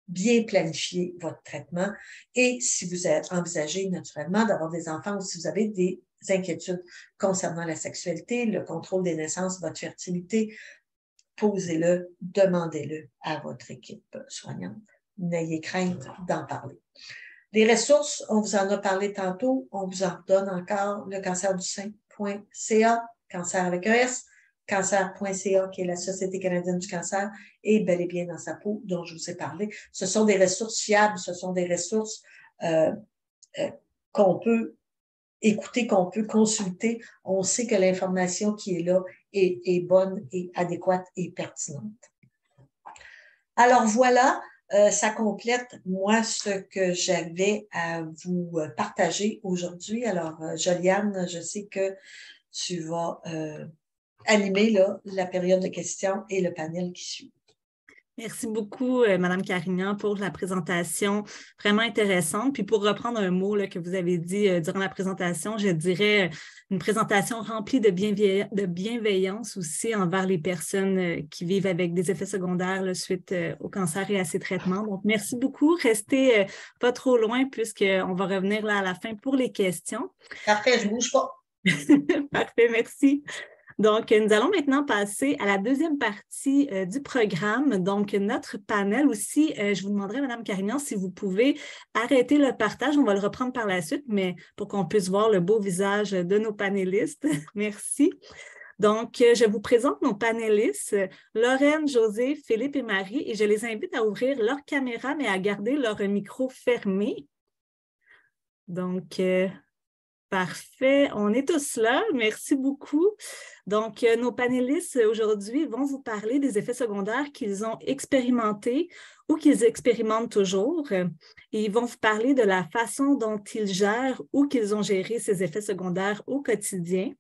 Speaker 2: bien planifier votre traitement. Et si vous envisagez naturellement d'avoir des enfants ou si vous avez des inquiétudes concernant la sexualité, le contrôle des naissances, votre fertilité, posez-le, demandez-le à votre équipe soignante. N'ayez crainte d'en parler. Les ressources, on vous en a parlé tantôt, on vous en donne encore, le cancerdusein.ca, cancer avec un S, cancer.ca, qui est la Société canadienne du cancer, et Bel et bien dans sa peau, dont je vous ai parlé. Ce sont des ressources fiables, ce sont des ressources qu'on peut écouter, qu'on peut consulter. On sait que l'information qui est là est bonne et adéquate et pertinente. Alors voilà, ça complète, moi, ce que j'avais à vous partager aujourd'hui. Alors, Joliane, je sais que tu vas animer là, la période de questions et le panel qui suit.
Speaker 1: Merci beaucoup, Madame Carignan, pour la présentation vraiment intéressante. Puis pour reprendre un mot là, que vous avez dit durant la présentation, je dirais une présentation remplie de bienveillance aussi envers les personnes qui vivent avec des effets secondaires là, suite au cancer et à ses traitements. Donc, merci beaucoup. Restez pas trop loin puisqu'on va revenir là à la fin pour les questions.
Speaker 2: Parfait, je ne bouge pas.
Speaker 1: Parfait, merci. Donc, nous allons maintenant passer à la deuxième partie du programme. Donc, notre panel aussi, je vous demanderai, Mme Carignan, si vous pouvez arrêter le partage. On va le reprendre par la suite, mais pour qu'on puisse voir le beau visage de nos panélistes. Merci. Donc, je vous présente nos panélistes, Lorraine, José, Philippe et Marie, et je les invite à ouvrir leur caméra, mais à garder leur micro fermé. Donc, parfait, on est tous là. Merci beaucoup. Donc, nos panélistes aujourd'hui vont vous parler des effets secondaires qu'ils ont expérimentés ou qu'ils expérimentent toujours. Et ils vont vous parler de la façon dont ils gèrent ou qu'ils ont géré ces effets secondaires au quotidien.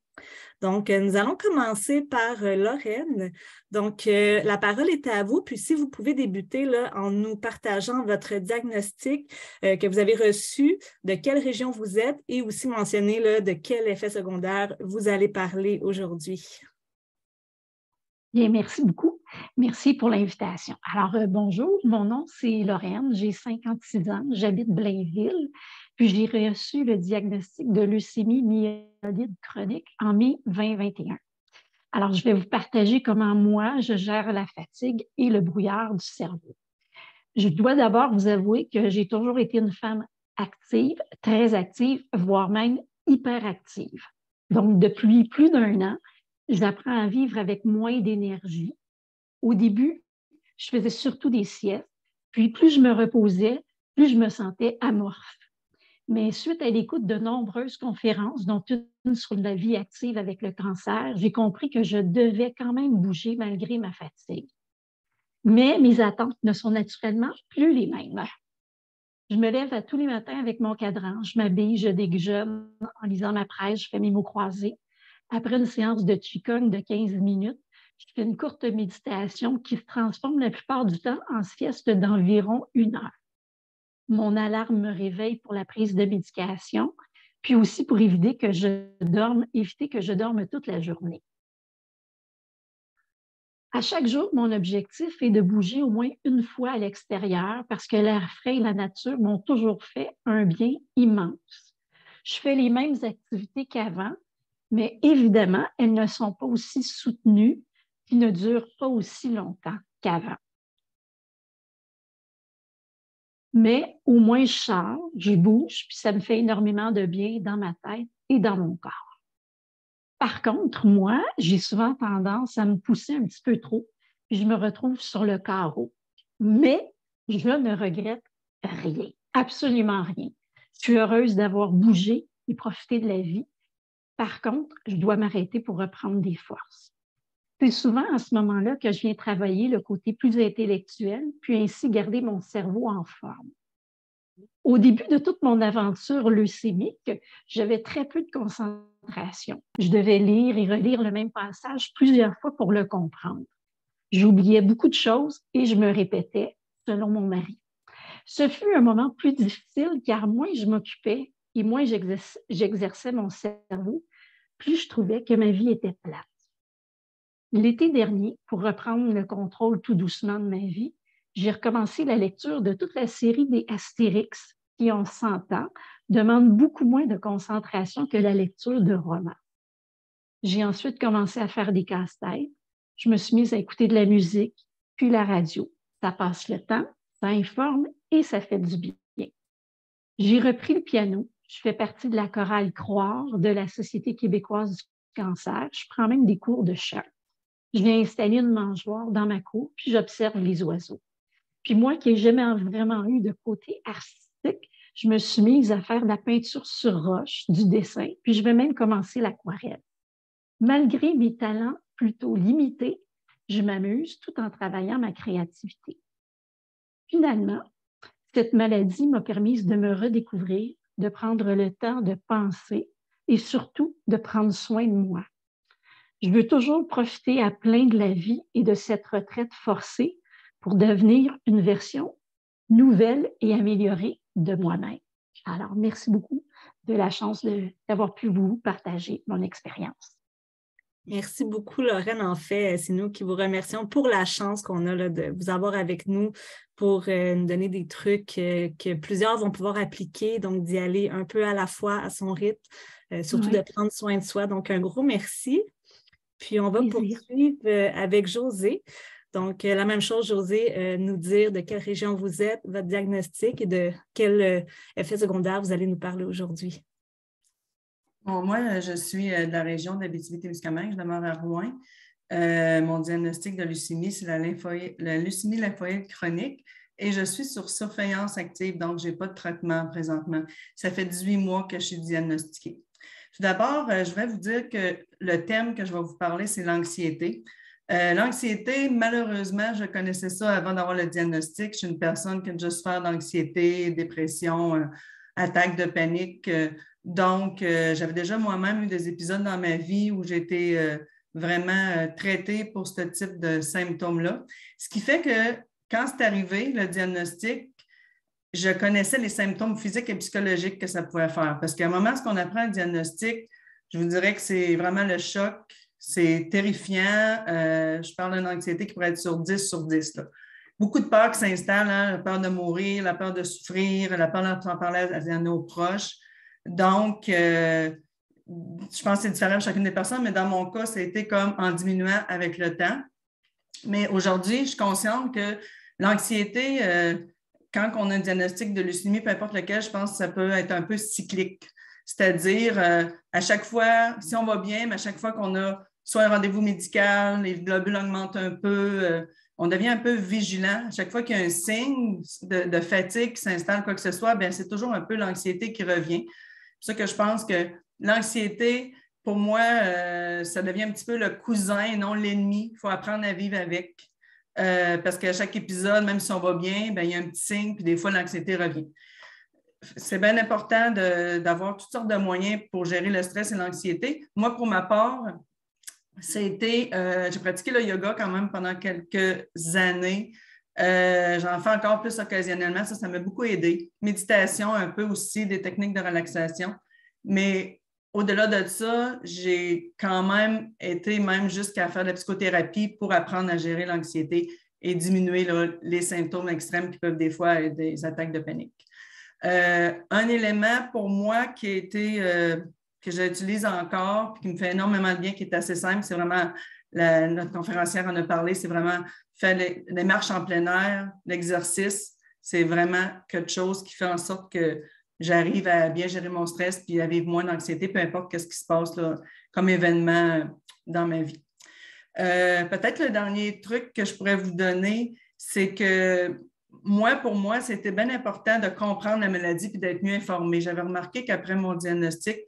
Speaker 1: Donc, nous allons commencer par Lorraine. Donc, la parole est à vous. Puis, si vous pouvez débuter là, en nous partageant votre diagnostic que vous avez reçu, de quelle région vous êtes et aussi mentionner là, de quel effet secondaire vous allez parler aujourd'hui.
Speaker 3: Bien, merci beaucoup. Merci pour l'invitation. Alors, bonjour, mon nom c'est Lorraine, j'ai 56 ans, j'habite Blainville, puis j'ai reçu le diagnostic de leucémie myéloïde chronique en mai 2021. Alors, je vais vous partager comment moi, je gère la fatigue et le brouillard du cerveau. Je dois d'abord vous avouer que j'ai toujours été une femme active, très active, voire même hyperactive. Donc, depuis plus d'1 an, j'apprends à vivre avec moins d'énergie. Au début, je faisais surtout des siestes, puis plus je me reposais, plus je me sentais amorphe. Mais suite à l'écoute de nombreuses conférences, dont une sur la vie active avec le cancer, j'ai compris que je devais quand même bouger malgré ma fatigue. Mais mes attentes ne sont naturellement plus les mêmes. Je me lève à tous les matins avec mon cadran, je m'habille, je déjeune en lisant ma presse, je fais mes mots croisés. Après une séance de Qigong de 15 minutes, je fais une courte méditation qui se transforme la plupart du temps en sieste d'environ 1 heure. Mon alarme me réveille pour la prise de médication, puis aussi pour éviter que je dorme toute la journée. À chaque jour, mon objectif est de bouger au moins 1 fois à l'extérieur parce que l'air frais et la nature m'ont toujours fait un bien immense. Je fais les mêmes activités qu'avant, mais évidemment, elles ne sont pas aussi soutenues et ne durent pas aussi longtemps qu'avant. Mais au moins, je sors, je bouge, puis ça me fait énormément de bien dans ma tête et dans mon corps. Par contre, moi, j'ai souvent tendance à me pousser un petit peu trop, puis je me retrouve sur le carreau. Mais je ne regrette rien, absolument rien. Je suis heureuse d'avoir bougé et profité de la vie. Par contre, je dois m'arrêter pour reprendre des forces. C'est souvent à ce moment-là que je viens travailler le côté plus intellectuel, puis ainsi garder mon cerveau en forme. Au début de toute mon aventure leucémique, j'avais très peu de concentration. Je devais lire et relire le même passage plusieurs fois pour le comprendre. J'oubliais beaucoup de choses et je me répétais, selon mon mari. Ce fut un moment plus difficile car moins je m'occupais et moins j'exerçais mon cerveau, plus je trouvais que ma vie était plate. L'été dernier, pour reprendre le contrôle tout doucement de ma vie, j'ai recommencé la lecture de toute la série des Astérix, qui, on s'entend, demande beaucoup moins de concentration que la lecture de romans. J'ai ensuite commencé à faire des casse-têtes. Je me suis mise à écouter de la musique, puis la radio. Ça passe le temps, ça informe et ça fait du bien. J'ai repris le piano. Je fais partie de la chorale Croire de la Société québécoise du cancer. Je prends même des cours de chant. Je viens installer une mangeoire dans ma cour, puis j'observe les oiseaux. Puis moi, qui n'ai jamais vraiment eu de côté artistique, je me suis mise à faire de la peinture sur roche, du dessin, puis je vais même commencer l'aquarelle. Malgré mes talents plutôt limités, je m'amuse tout en travaillant ma créativité. Finalement, cette maladie m'a permis de me redécouvrir, de prendre le temps de penser et surtout de prendre soin de moi. Je veux toujours profiter à plein de la vie et de cette retraite forcée pour devenir une version nouvelle et améliorée de moi-même. Alors, merci beaucoup de la chance d'avoir pu vous partager mon expérience.
Speaker 1: Merci beaucoup, Lorraine. En fait, c'est nous qui vous remercions pour la chance qu'on a là, de vous avoir avec nous pour nous donner des trucs que plusieurs vont pouvoir appliquer, donc d'y aller un peu à la fois à son rythme, surtout de prendre soin de soi. Donc, un gros merci. Puis, on va poursuivre avec Josée. Donc, la même chose, Josée, nous dire de quelle région vous êtes, votre diagnostic et de quel effet secondaire vous allez nous parler aujourd'hui.
Speaker 4: Bon, moi, je suis de la région d'Abitibi-Témiscamingue, je demeure à Rouen. Mon diagnostic de leucémie, c'est la leucémie lymphoïde chronique et je suis sur surveillance active, donc je n'ai pas de traitement présentement. Ça fait 18 mois que je suis diagnostiquée. Tout d'abord, je vais vous dire que le thème que je vais vous parler, c'est l'anxiété. L'anxiété, malheureusement, je connaissais ça avant d'avoir le diagnostic. Je suis une personne qui a déjà souffert d'anxiété, dépression, attaque de panique. Donc, j'avais déjà moi-même eu des épisodes dans ma vie où j'ai été vraiment traitée pour ce type de symptômes-là. Ce qui fait que quand c'est arrivé, le diagnostic, je connaissais les symptômes physiques et psychologiques que ça pouvait faire. Parce qu'à un moment, ce qu'on apprend le diagnostic, je vous dirais que c'est vraiment le choc. C'est terrifiant. Je parle d'une anxiété qui pourrait être sur 10 sur 10. Là. Beaucoup de peur qui s'installe, hein? La peur de mourir, la peur de souffrir, la peur d'en parler à nos proches. Donc, je pense que c'est différent de chacune des personnes, mais dans mon cas, ça a été comme en diminuant avec le temps. Mais aujourd'hui, je suis consciente que l'anxiété, quand on a un diagnostic de leucémie, peu importe lequel, je pense que ça peut être un peu cyclique. C'est-à-dire, à chaque fois, si on va bien, mais à chaque fois qu'on a soit un rendez-vous médical, les globules augmentent un peu, on devient un peu vigilant. À chaque fois qu'il y a un signe de fatigue qui s'installe, quoi que ce soit, bien, c'est toujours un peu l'anxiété qui revient. C'est pour ça que je pense que l'anxiété, pour moi, ça devient un petit peu le cousin et non l'ennemi. Il faut apprendre à vivre avec. Parce qu'à chaque épisode, même si on va bien, bien, il y a un petit signe, puis des fois, l'anxiété revient. C'est bien important d'avoir toutes sortes de moyens pour gérer le stress et l'anxiété. Moi, pour ma part, j'ai pratiqué le yoga quand même pendant quelques années. J'en fais encore plus occasionnellement. Ça m'a beaucoup aidé. Méditation, un peu aussi, des techniques de relaxation. Mais au-delà de ça, j'ai quand même été même jusqu'à faire de la psychothérapie pour apprendre à gérer l'anxiété et diminuer les symptômes extrêmes qui peuvent des fois être des attaques de panique. Un élément pour moi que j'utilise encore et qui me fait énormément de bien, qui est assez simple, c'est vraiment, notre conférencière en a parlé, c'est vraiment faire les marches en plein air, l'exercice. C'est vraiment quelque chose qui fait en sorte que j'arrive à bien gérer mon stress puis à vivre moins d'anxiété, peu importe ce qui se passe là, comme événement dans ma vie. Peut-être le dernier truc que je pourrais vous donner, c'est que pour moi, c'était bien important de comprendre la maladie et d'être mieux informée. J'avais remarqué qu'après mon diagnostic,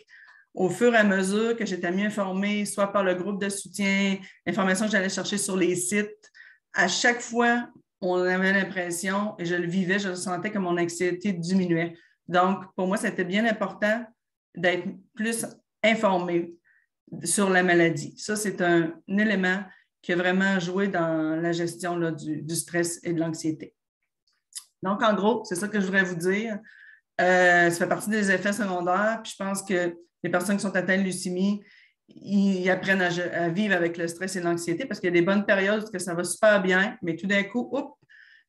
Speaker 4: au fur et à mesure que j'étais mieux informée, soit par le groupe de soutien, l'information que j'allais chercher sur les sites, à chaque fois, on avait l'impression, et je le vivais, je sentais que mon anxiété diminuait. Donc, pour moi, c'était bien important d'être plus informée sur la maladie. Ça, c'est un élément qui a vraiment joué dans la gestion là, du stress et de l'anxiété. Donc, en gros, c'est ça que je voudrais vous dire. Ça fait partie des effets secondaires. Puis je pense que les personnes qui sont atteintes de leucémie, ils apprennent à vivre avec le stress et l'anxiété parce qu'il y a des bonnes périodes où ça va super bien, mais tout d'un coup,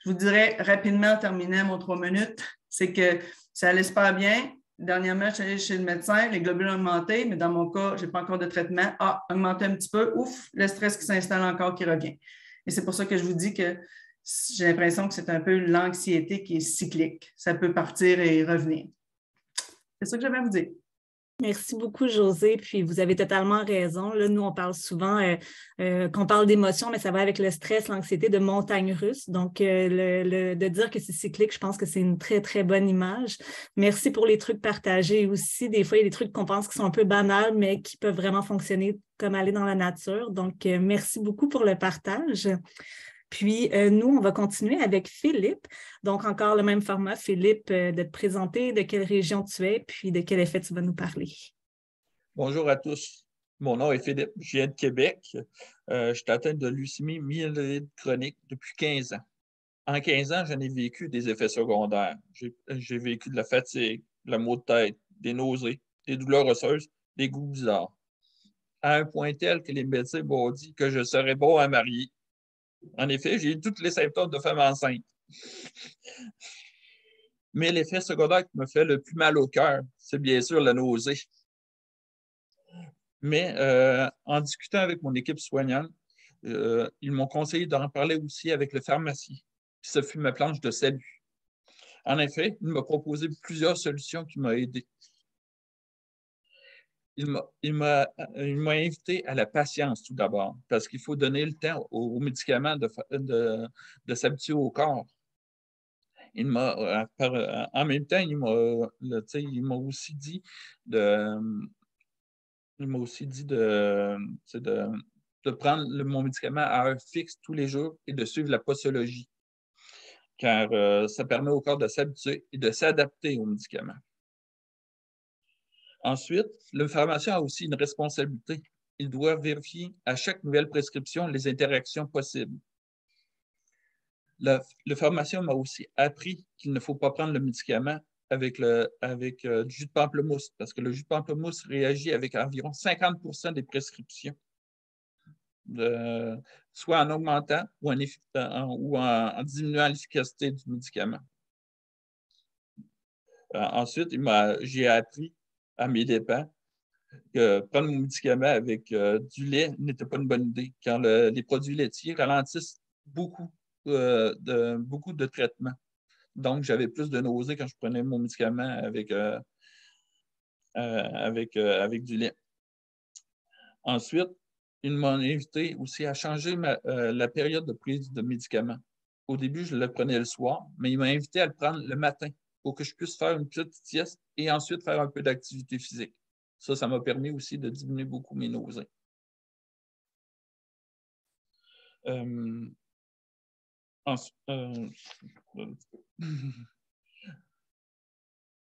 Speaker 4: je vous dirais rapidement en terminant mon 3 minutes, c'est que ça allait super bien. Dernièrement, je suis allée chez le médecin, les globules ont augmenté, mais dans mon cas, je n'ai pas encore de traitement. Augmenté un petit peu, le stress qui s'installe encore, qui revient. Et c'est pour ça que je vous dis que j'ai l'impression que c'est un peu l'anxiété qui est cyclique. Ça peut partir et revenir. C'est ça que j'avais à vous dire.
Speaker 1: Merci beaucoup, Josée. Puis vous avez totalement raison. Là, nous, on parle souvent, qu'on parle d'émotions, mais ça va avec le stress, l'anxiété de montagne russe. Donc, de dire que c'est cyclique, je pense que c'est une très, très bonne image. Merci pour les trucs partagés aussi. Des fois, il y a des trucs qu'on pense qui sont un peu banals, mais qui peuvent vraiment fonctionner comme aller dans la nature. Donc, merci beaucoup pour le partage. Puis, nous, on va continuer avec Philippe. Donc, encore le même format, Philippe, de te présenter de quelle région tu es, puis de quel effet tu vas nous parler.
Speaker 5: Bonjour à tous. Mon nom est Philippe, je viens de Québec. Je suis atteint de leucémie myéloïde chronique depuis 15 ans. En 15 ans, j'en ai vécu des effets secondaires. J'ai vécu de la fatigue, de la maux de tête, des nausées, des douleurs osseuses, des goûts bizarres. À un point tel que les médecins m'ont dit que je serais bon à marier. En effet, j'ai eu tous les symptômes de femme enceinte. Mais l'effet secondaire qui me fait le plus mal au cœur, c'est bien sûr la nausée. Mais en discutant avec mon équipe soignante, ils m'ont conseillé d'en parler aussi avec le pharmacien. Puis ce fut ma planche de salut. En effet, il m'a proposé plusieurs solutions qui m'ont aidé. Il m'a invité à la patience tout d'abord, parce qu'il faut donner le temps aux médicaments de s'habituer au corps. En même temps, il m'a aussi dit de prendre mon médicament à heure fixe tous les jours et de suivre la posologie, car ça permet au corps de s'habituer et de s'adapter aux médicaments. Ensuite, le pharmacien a aussi une responsabilité. Il doit vérifier à chaque nouvelle prescription les interactions possibles. Le pharmacien m'a aussi appris qu'il ne faut pas prendre le médicament avec du jus de pamplemousse, parce que le jus de pamplemousse réagit avec environ 50% des prescriptions, soit en augmentant ou en diminuant l'efficacité du médicament. Ensuite, j'ai appris à mes dépens que prendre mon médicament avec du lait n'était pas une bonne idée, car les produits laitiers ralentissent beaucoup de traitements. Donc, j'avais plus de nausées quand je prenais mon médicament avec du lait. Ensuite, ils m'ont invité aussi à changer la période de prise de médicaments. Au début, je le prenais le soir, mais ils m'ont invité à le prendre le matin pour que je puisse faire une petite sieste et ensuite faire un peu d'activité physique. Ça m'a permis aussi de diminuer beaucoup mes nausées.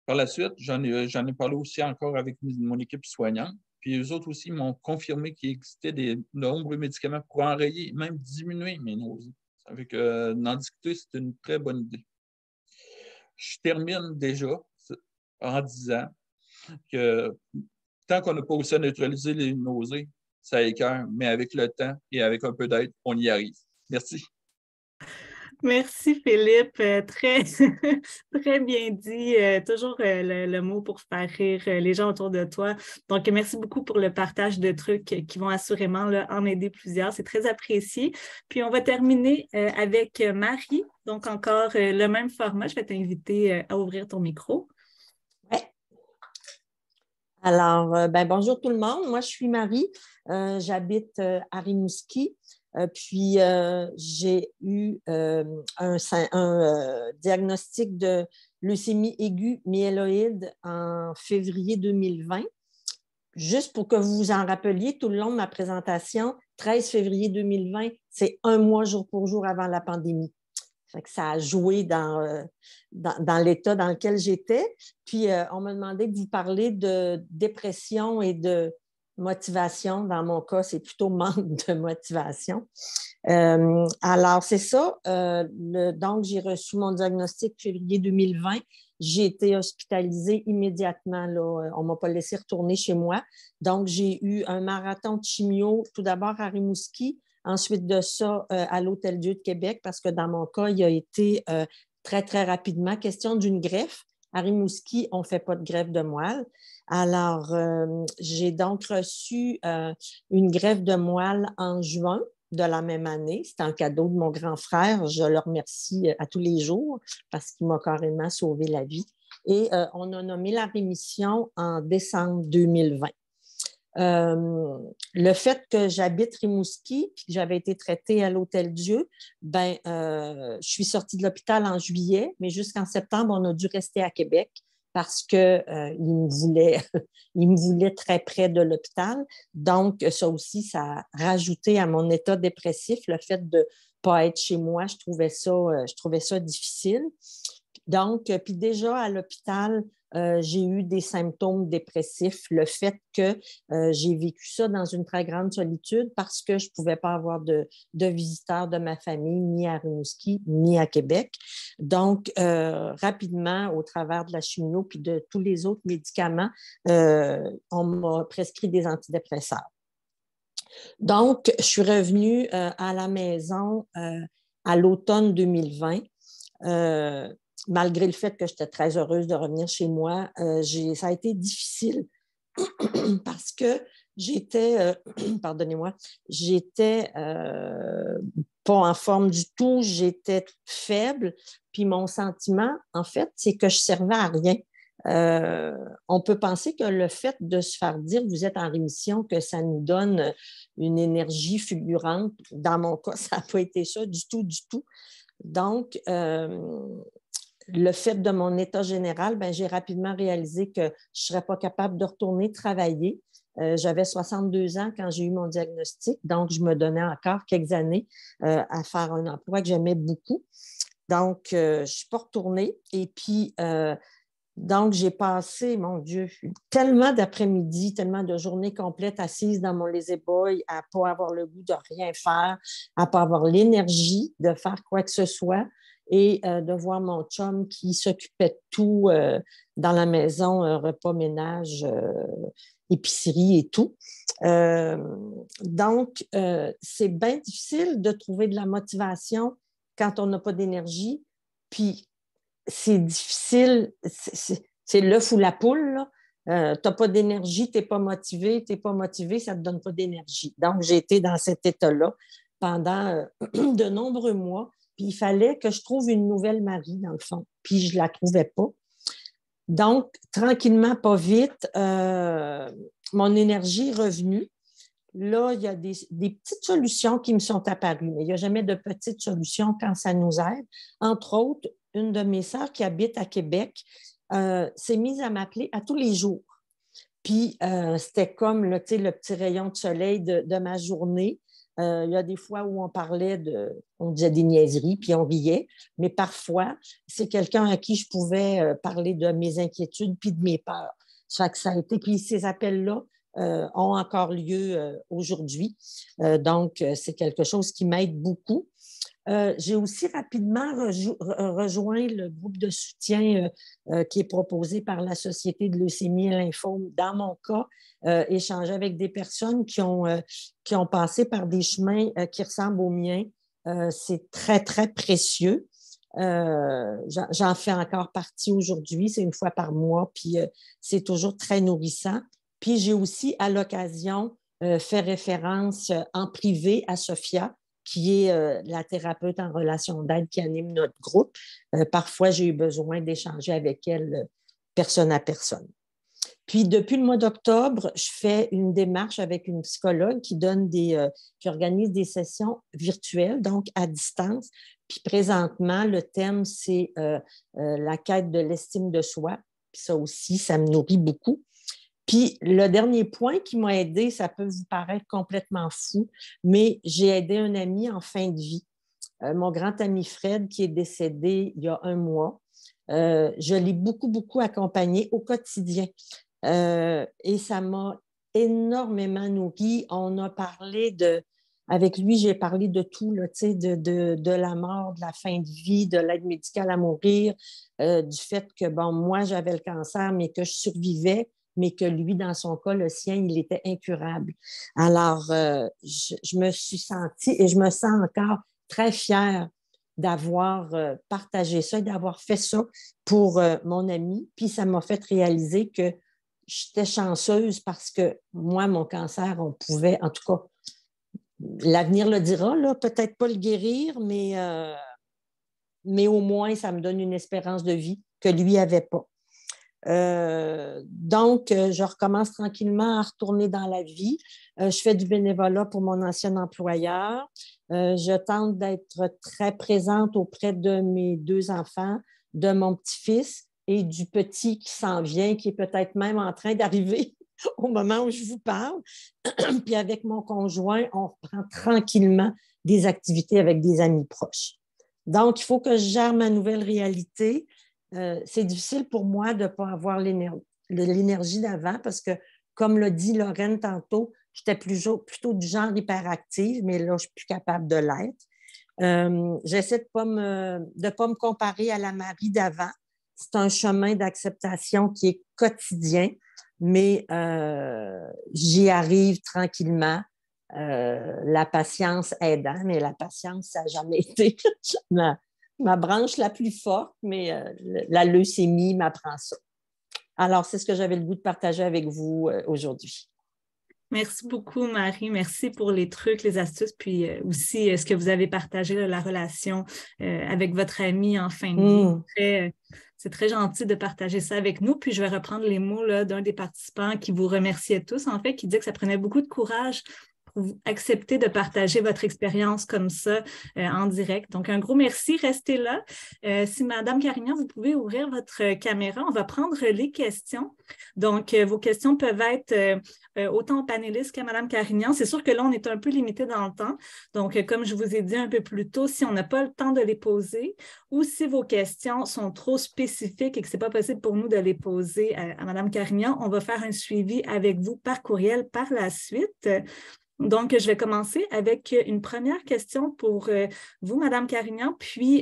Speaker 5: Par la suite, j'en ai parlé aussi encore avec mon équipe soignante. Puis eux autres aussi m'ont confirmé qu'il existait de nombreux médicaments pour enrayer, même diminuer mes nausées. Avec d'en discuter, c'est une très bonne idée. Je termine déjà en disant que tant qu'on n'a pas réussi à neutraliser les nausées, ça écoeure, mais avec le temps et avec un peu d'aide, on y arrive. Merci.
Speaker 1: Merci Philippe, très, très bien dit, toujours le mot pour faire rire les gens autour de toi. Donc, merci beaucoup pour le partage de trucs qui vont assurément là, en aider plusieurs, c'est très apprécié. Puis, on va terminer avec Marie, donc encore le même format. Je vais t'inviter à ouvrir ton micro.
Speaker 2: Ouais. Alors, bonjour tout le monde. Moi, je suis Marie, j'habite à Rimouski. Puis, j'ai eu un diagnostic de leucémie aiguë myéloïde en février 2020. Juste pour que vous vous en rappeliez, tout le long de ma présentation, 13 février 2020, c'est un mois jour pour jour avant la pandémie. Fait que ça a joué dans l'état dans lequel j'étais. Puis, on m'a demandé de vous parler de dépression et de motivation. Dans mon cas, c'est plutôt manque de motivation. Alors, c'est ça. Donc, j'ai reçu mon diagnostic février 2020. J'ai été hospitalisée immédiatement. Là. On ne m'a pas laissé retourner chez moi. Donc, j'ai eu un marathon de chimio, tout d'abord à Rimouski, ensuite de ça à l'Hôtel-Dieu de Québec, parce que dans mon cas, il a été très, très rapidement question d'une greffe. À Rimouski, on ne fait pas de greffe de moelle. Alors, j'ai donc reçu une greffe de moelle en juin de la même année. C'était un cadeau de mon grand frère. Je le remercie à tous les jours parce qu'il m'a carrément sauvé la vie. Et on a nommé la rémission en décembre 2020. Le fait que j'habite Rimouski et que j'avais été traitée à l'Hôtel-Dieu, je suis sortie de l'hôpital en juillet, mais jusqu'en septembre, on a dû rester à Québec parce qu'il il me voulait très près de l'hôpital. Donc, ça aussi, ça a rajouté à mon état dépressif, le fait de ne pas être chez moi. Je trouvais ça difficile. Donc, puis déjà à l'hôpital, j'ai eu des symptômes dépressifs. Le fait que j'ai vécu ça dans une très grande solitude parce que je ne pouvais pas avoir de visiteurs de ma famille, ni à Rimouski, ni à Québec. Donc, rapidement, au travers de la chimio puis de tous les autres médicaments, on m'a prescrit des antidépresseurs. Donc, je suis revenue à la maison à l'automne 2020. Malgré le fait que j'étais très heureuse de revenir chez moi, ça a été difficile parce que pardonnez-moi, j'étais pas en forme du tout, j'étais faible, puis mon sentiment, en fait, c'est que je servais à rien. On peut penser que le fait de se faire dire « vous êtes en rémission », que ça nous donne une énergie fulgurante. Dans mon cas, ça n'a pas été ça du tout, du tout. Donc, le fait de mon état général, j'ai rapidement réalisé que je ne serais pas capable de retourner travailler. J'avais 62 ans quand j'ai eu mon diagnostic, donc je me donnais encore quelques années à faire un emploi que j'aimais beaucoup. Donc, je ne suis pas retournée. Et puis, donc, j'ai passé, mon Dieu, tellement d'après-midi, tellement de journées complètes assises dans mon lazy-boy à ne pas avoir le goût de rien faire, à ne pas avoir l'énergie de faire quoi que ce soit. Et de voir mon chum qui s'occupait de tout dans la maison, repas, ménage, épicerie et tout. Donc, c'est bien difficile de trouver de la motivation quand on n'a pas d'énergie. Puis, c'est difficile, c'est l'œuf ou la poule, là. Tu n'as pas d'énergie, tu n'es pas motivé, ça ne te donne pas d'énergie. Donc, j'ai été dans cet état-là pendant de nombreux mois. Puis il fallait que je trouve une nouvelle Marie, dans le fond. Puis je ne la trouvais pas. Donc, tranquillement, pas vite, mon énergie est revenue. Là, il y a des petites solutions qui me sont apparues, mais il n'y a jamais de petites solutions quand ça nous aide. Entre autres, une de mes sœurs qui habite à Québec s'est mise à m'appeler à tous les jours. Puis, c'était comme le petit rayon de soleil de ma journée. Il y a des fois où on disait des niaiseries, puis on riait, mais parfois, c'est quelqu'un à qui je pouvais parler de mes inquiétudes puis de mes peurs. Ça fait que ça a été, puis ces appels-là ont encore lieu aujourd'hui. Donc, c'est quelque chose qui m'aide beaucoup. J'ai aussi rapidement rejoint le groupe de soutien qui est proposé par la Société de leucémie et lymphome. Dans mon cas, échanger avec des personnes qui ont passé par des chemins qui ressemblent aux miens, c'est très, très précieux. J'en fais encore partie aujourd'hui, c'est une fois par mois, puis c'est toujours très nourrissant. Puis j'ai aussi, à l'occasion, fait référence en privé à Sophia, qui est la thérapeute en relation d'aide qui anime notre groupe. Parfois, j'ai eu besoin d'échanger avec elle personne à personne. Puis, depuis le mois d'octobre, je fais une démarche avec une psychologue qui organise des sessions virtuelles, donc à distance. Puis, présentement, le thème, c'est la quête de l'estime de soi. Puis ça aussi, ça me nourrit beaucoup. Puis le dernier point qui m'a aidé, ça peut vous paraître complètement fou, mais j'ai aidé un ami en fin de vie. Mon grand ami Fred, qui est décédé il y a un mois. Je l'ai beaucoup, beaucoup accompagné au quotidien. Et ça m'a
Speaker 6: énormément nourri. On a parlé avec lui, j'ai parlé de tout, là, de la mort, de la fin de vie, de l'aide médicale à mourir, du fait que, bon, moi, j'avais le cancer, mais que je survivais, mais que lui, dans son cas, le sien, il était incurable. Alors, je me suis sentie et je me sens encore très fière d'avoir partagé ça et d'avoir fait ça pour mon ami. Puis ça m'a fait réaliser que j'étais chanceuse parce que moi, mon cancer, on pouvait, en tout cas, l'avenir le dira, là, peut-être pas le guérir, mais au moins, ça me donne une espérance de vie que lui n'avait pas. Donc, je recommence tranquillement à retourner dans la vie. Je fais du bénévolat pour mon ancien employeur. Je tente d'être très présente auprès de mes 2 enfants, de mon petit-fils et du petit qui s'en vient, qui est peut-être même en train d'arriver au moment où je vous parle. Puis avec mon conjoint, on reprend tranquillement des activités avec des amis proches. Donc, il faut que je gère ma nouvelle réalité. C'est difficile pour moi de ne pas avoir l'énergie d'avant parce que, comme l'a dit Lorraine tantôt, j'étais plutôt du genre hyperactive, mais là, je ne suis plus capable de l'être. J'essaie de ne pas me comparer à la Marie d'avant. C'est un chemin d'acceptation qui est quotidien, mais j'y arrive tranquillement. La patience aidant, mais la patience, ça n'a jamais été ma branche la plus forte, mais la leucémie m'apprend ça. Alors, c'est ce que j'avais le goût de partager avec vous aujourd'hui.
Speaker 1: Merci beaucoup, Marie. Merci pour les trucs, les astuces, puis aussi ce que vous avez partagé, là, la relation avec votre ami en fin de vie. C'est très gentil de partager ça avec nous. Puis je vais reprendre les mots là, d'un des participants qui vous remerciait tous, en fait, qui disait que ça prenait beaucoup de courage pour accepter de partager votre expérience comme ça en direct. Donc, un gros merci. Restez là. Si Madame Carignan, vous pouvez ouvrir votre caméra, on va prendre les questions. Donc, vos questions peuvent être autant aux panélistes qu'à Madame Carignan. C'est sûr que là, on est un peu limité dans le temps. Donc, comme je vous ai dit un peu plus tôt, si on n'a pas le temps de les poser ou si vos questions sont trop spécifiques et que ce n'est pas possible pour nous de les poser à Madame Carignan, on va faire un suivi avec vous par courriel par la suite. Donc, je vais commencer avec une première question pour vous, Madame Carignan, puis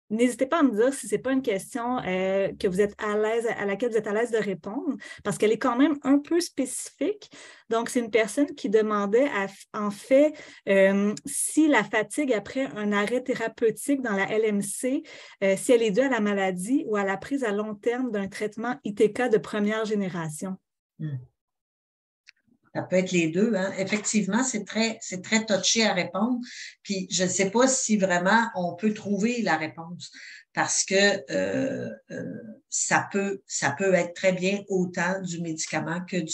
Speaker 1: n'hésitez pas à me dire si ce n'est pas une question que vous êtes à l'aise, à laquelle vous êtes à l'aise de répondre, parce qu'elle est quand même un peu spécifique. Donc, c'est une personne qui demandait, en fait, si la fatigue après un arrêt thérapeutique dans la LMC, si elle est due à la maladie ou à la prise à long terme d'un traitement ITK de première génération.
Speaker 2: Ça peut être les deux, hein. Effectivement, c'est très touché à répondre. Puis, je ne sais pas si vraiment on peut trouver la réponse parce que ça peut être très bien autant du médicament que du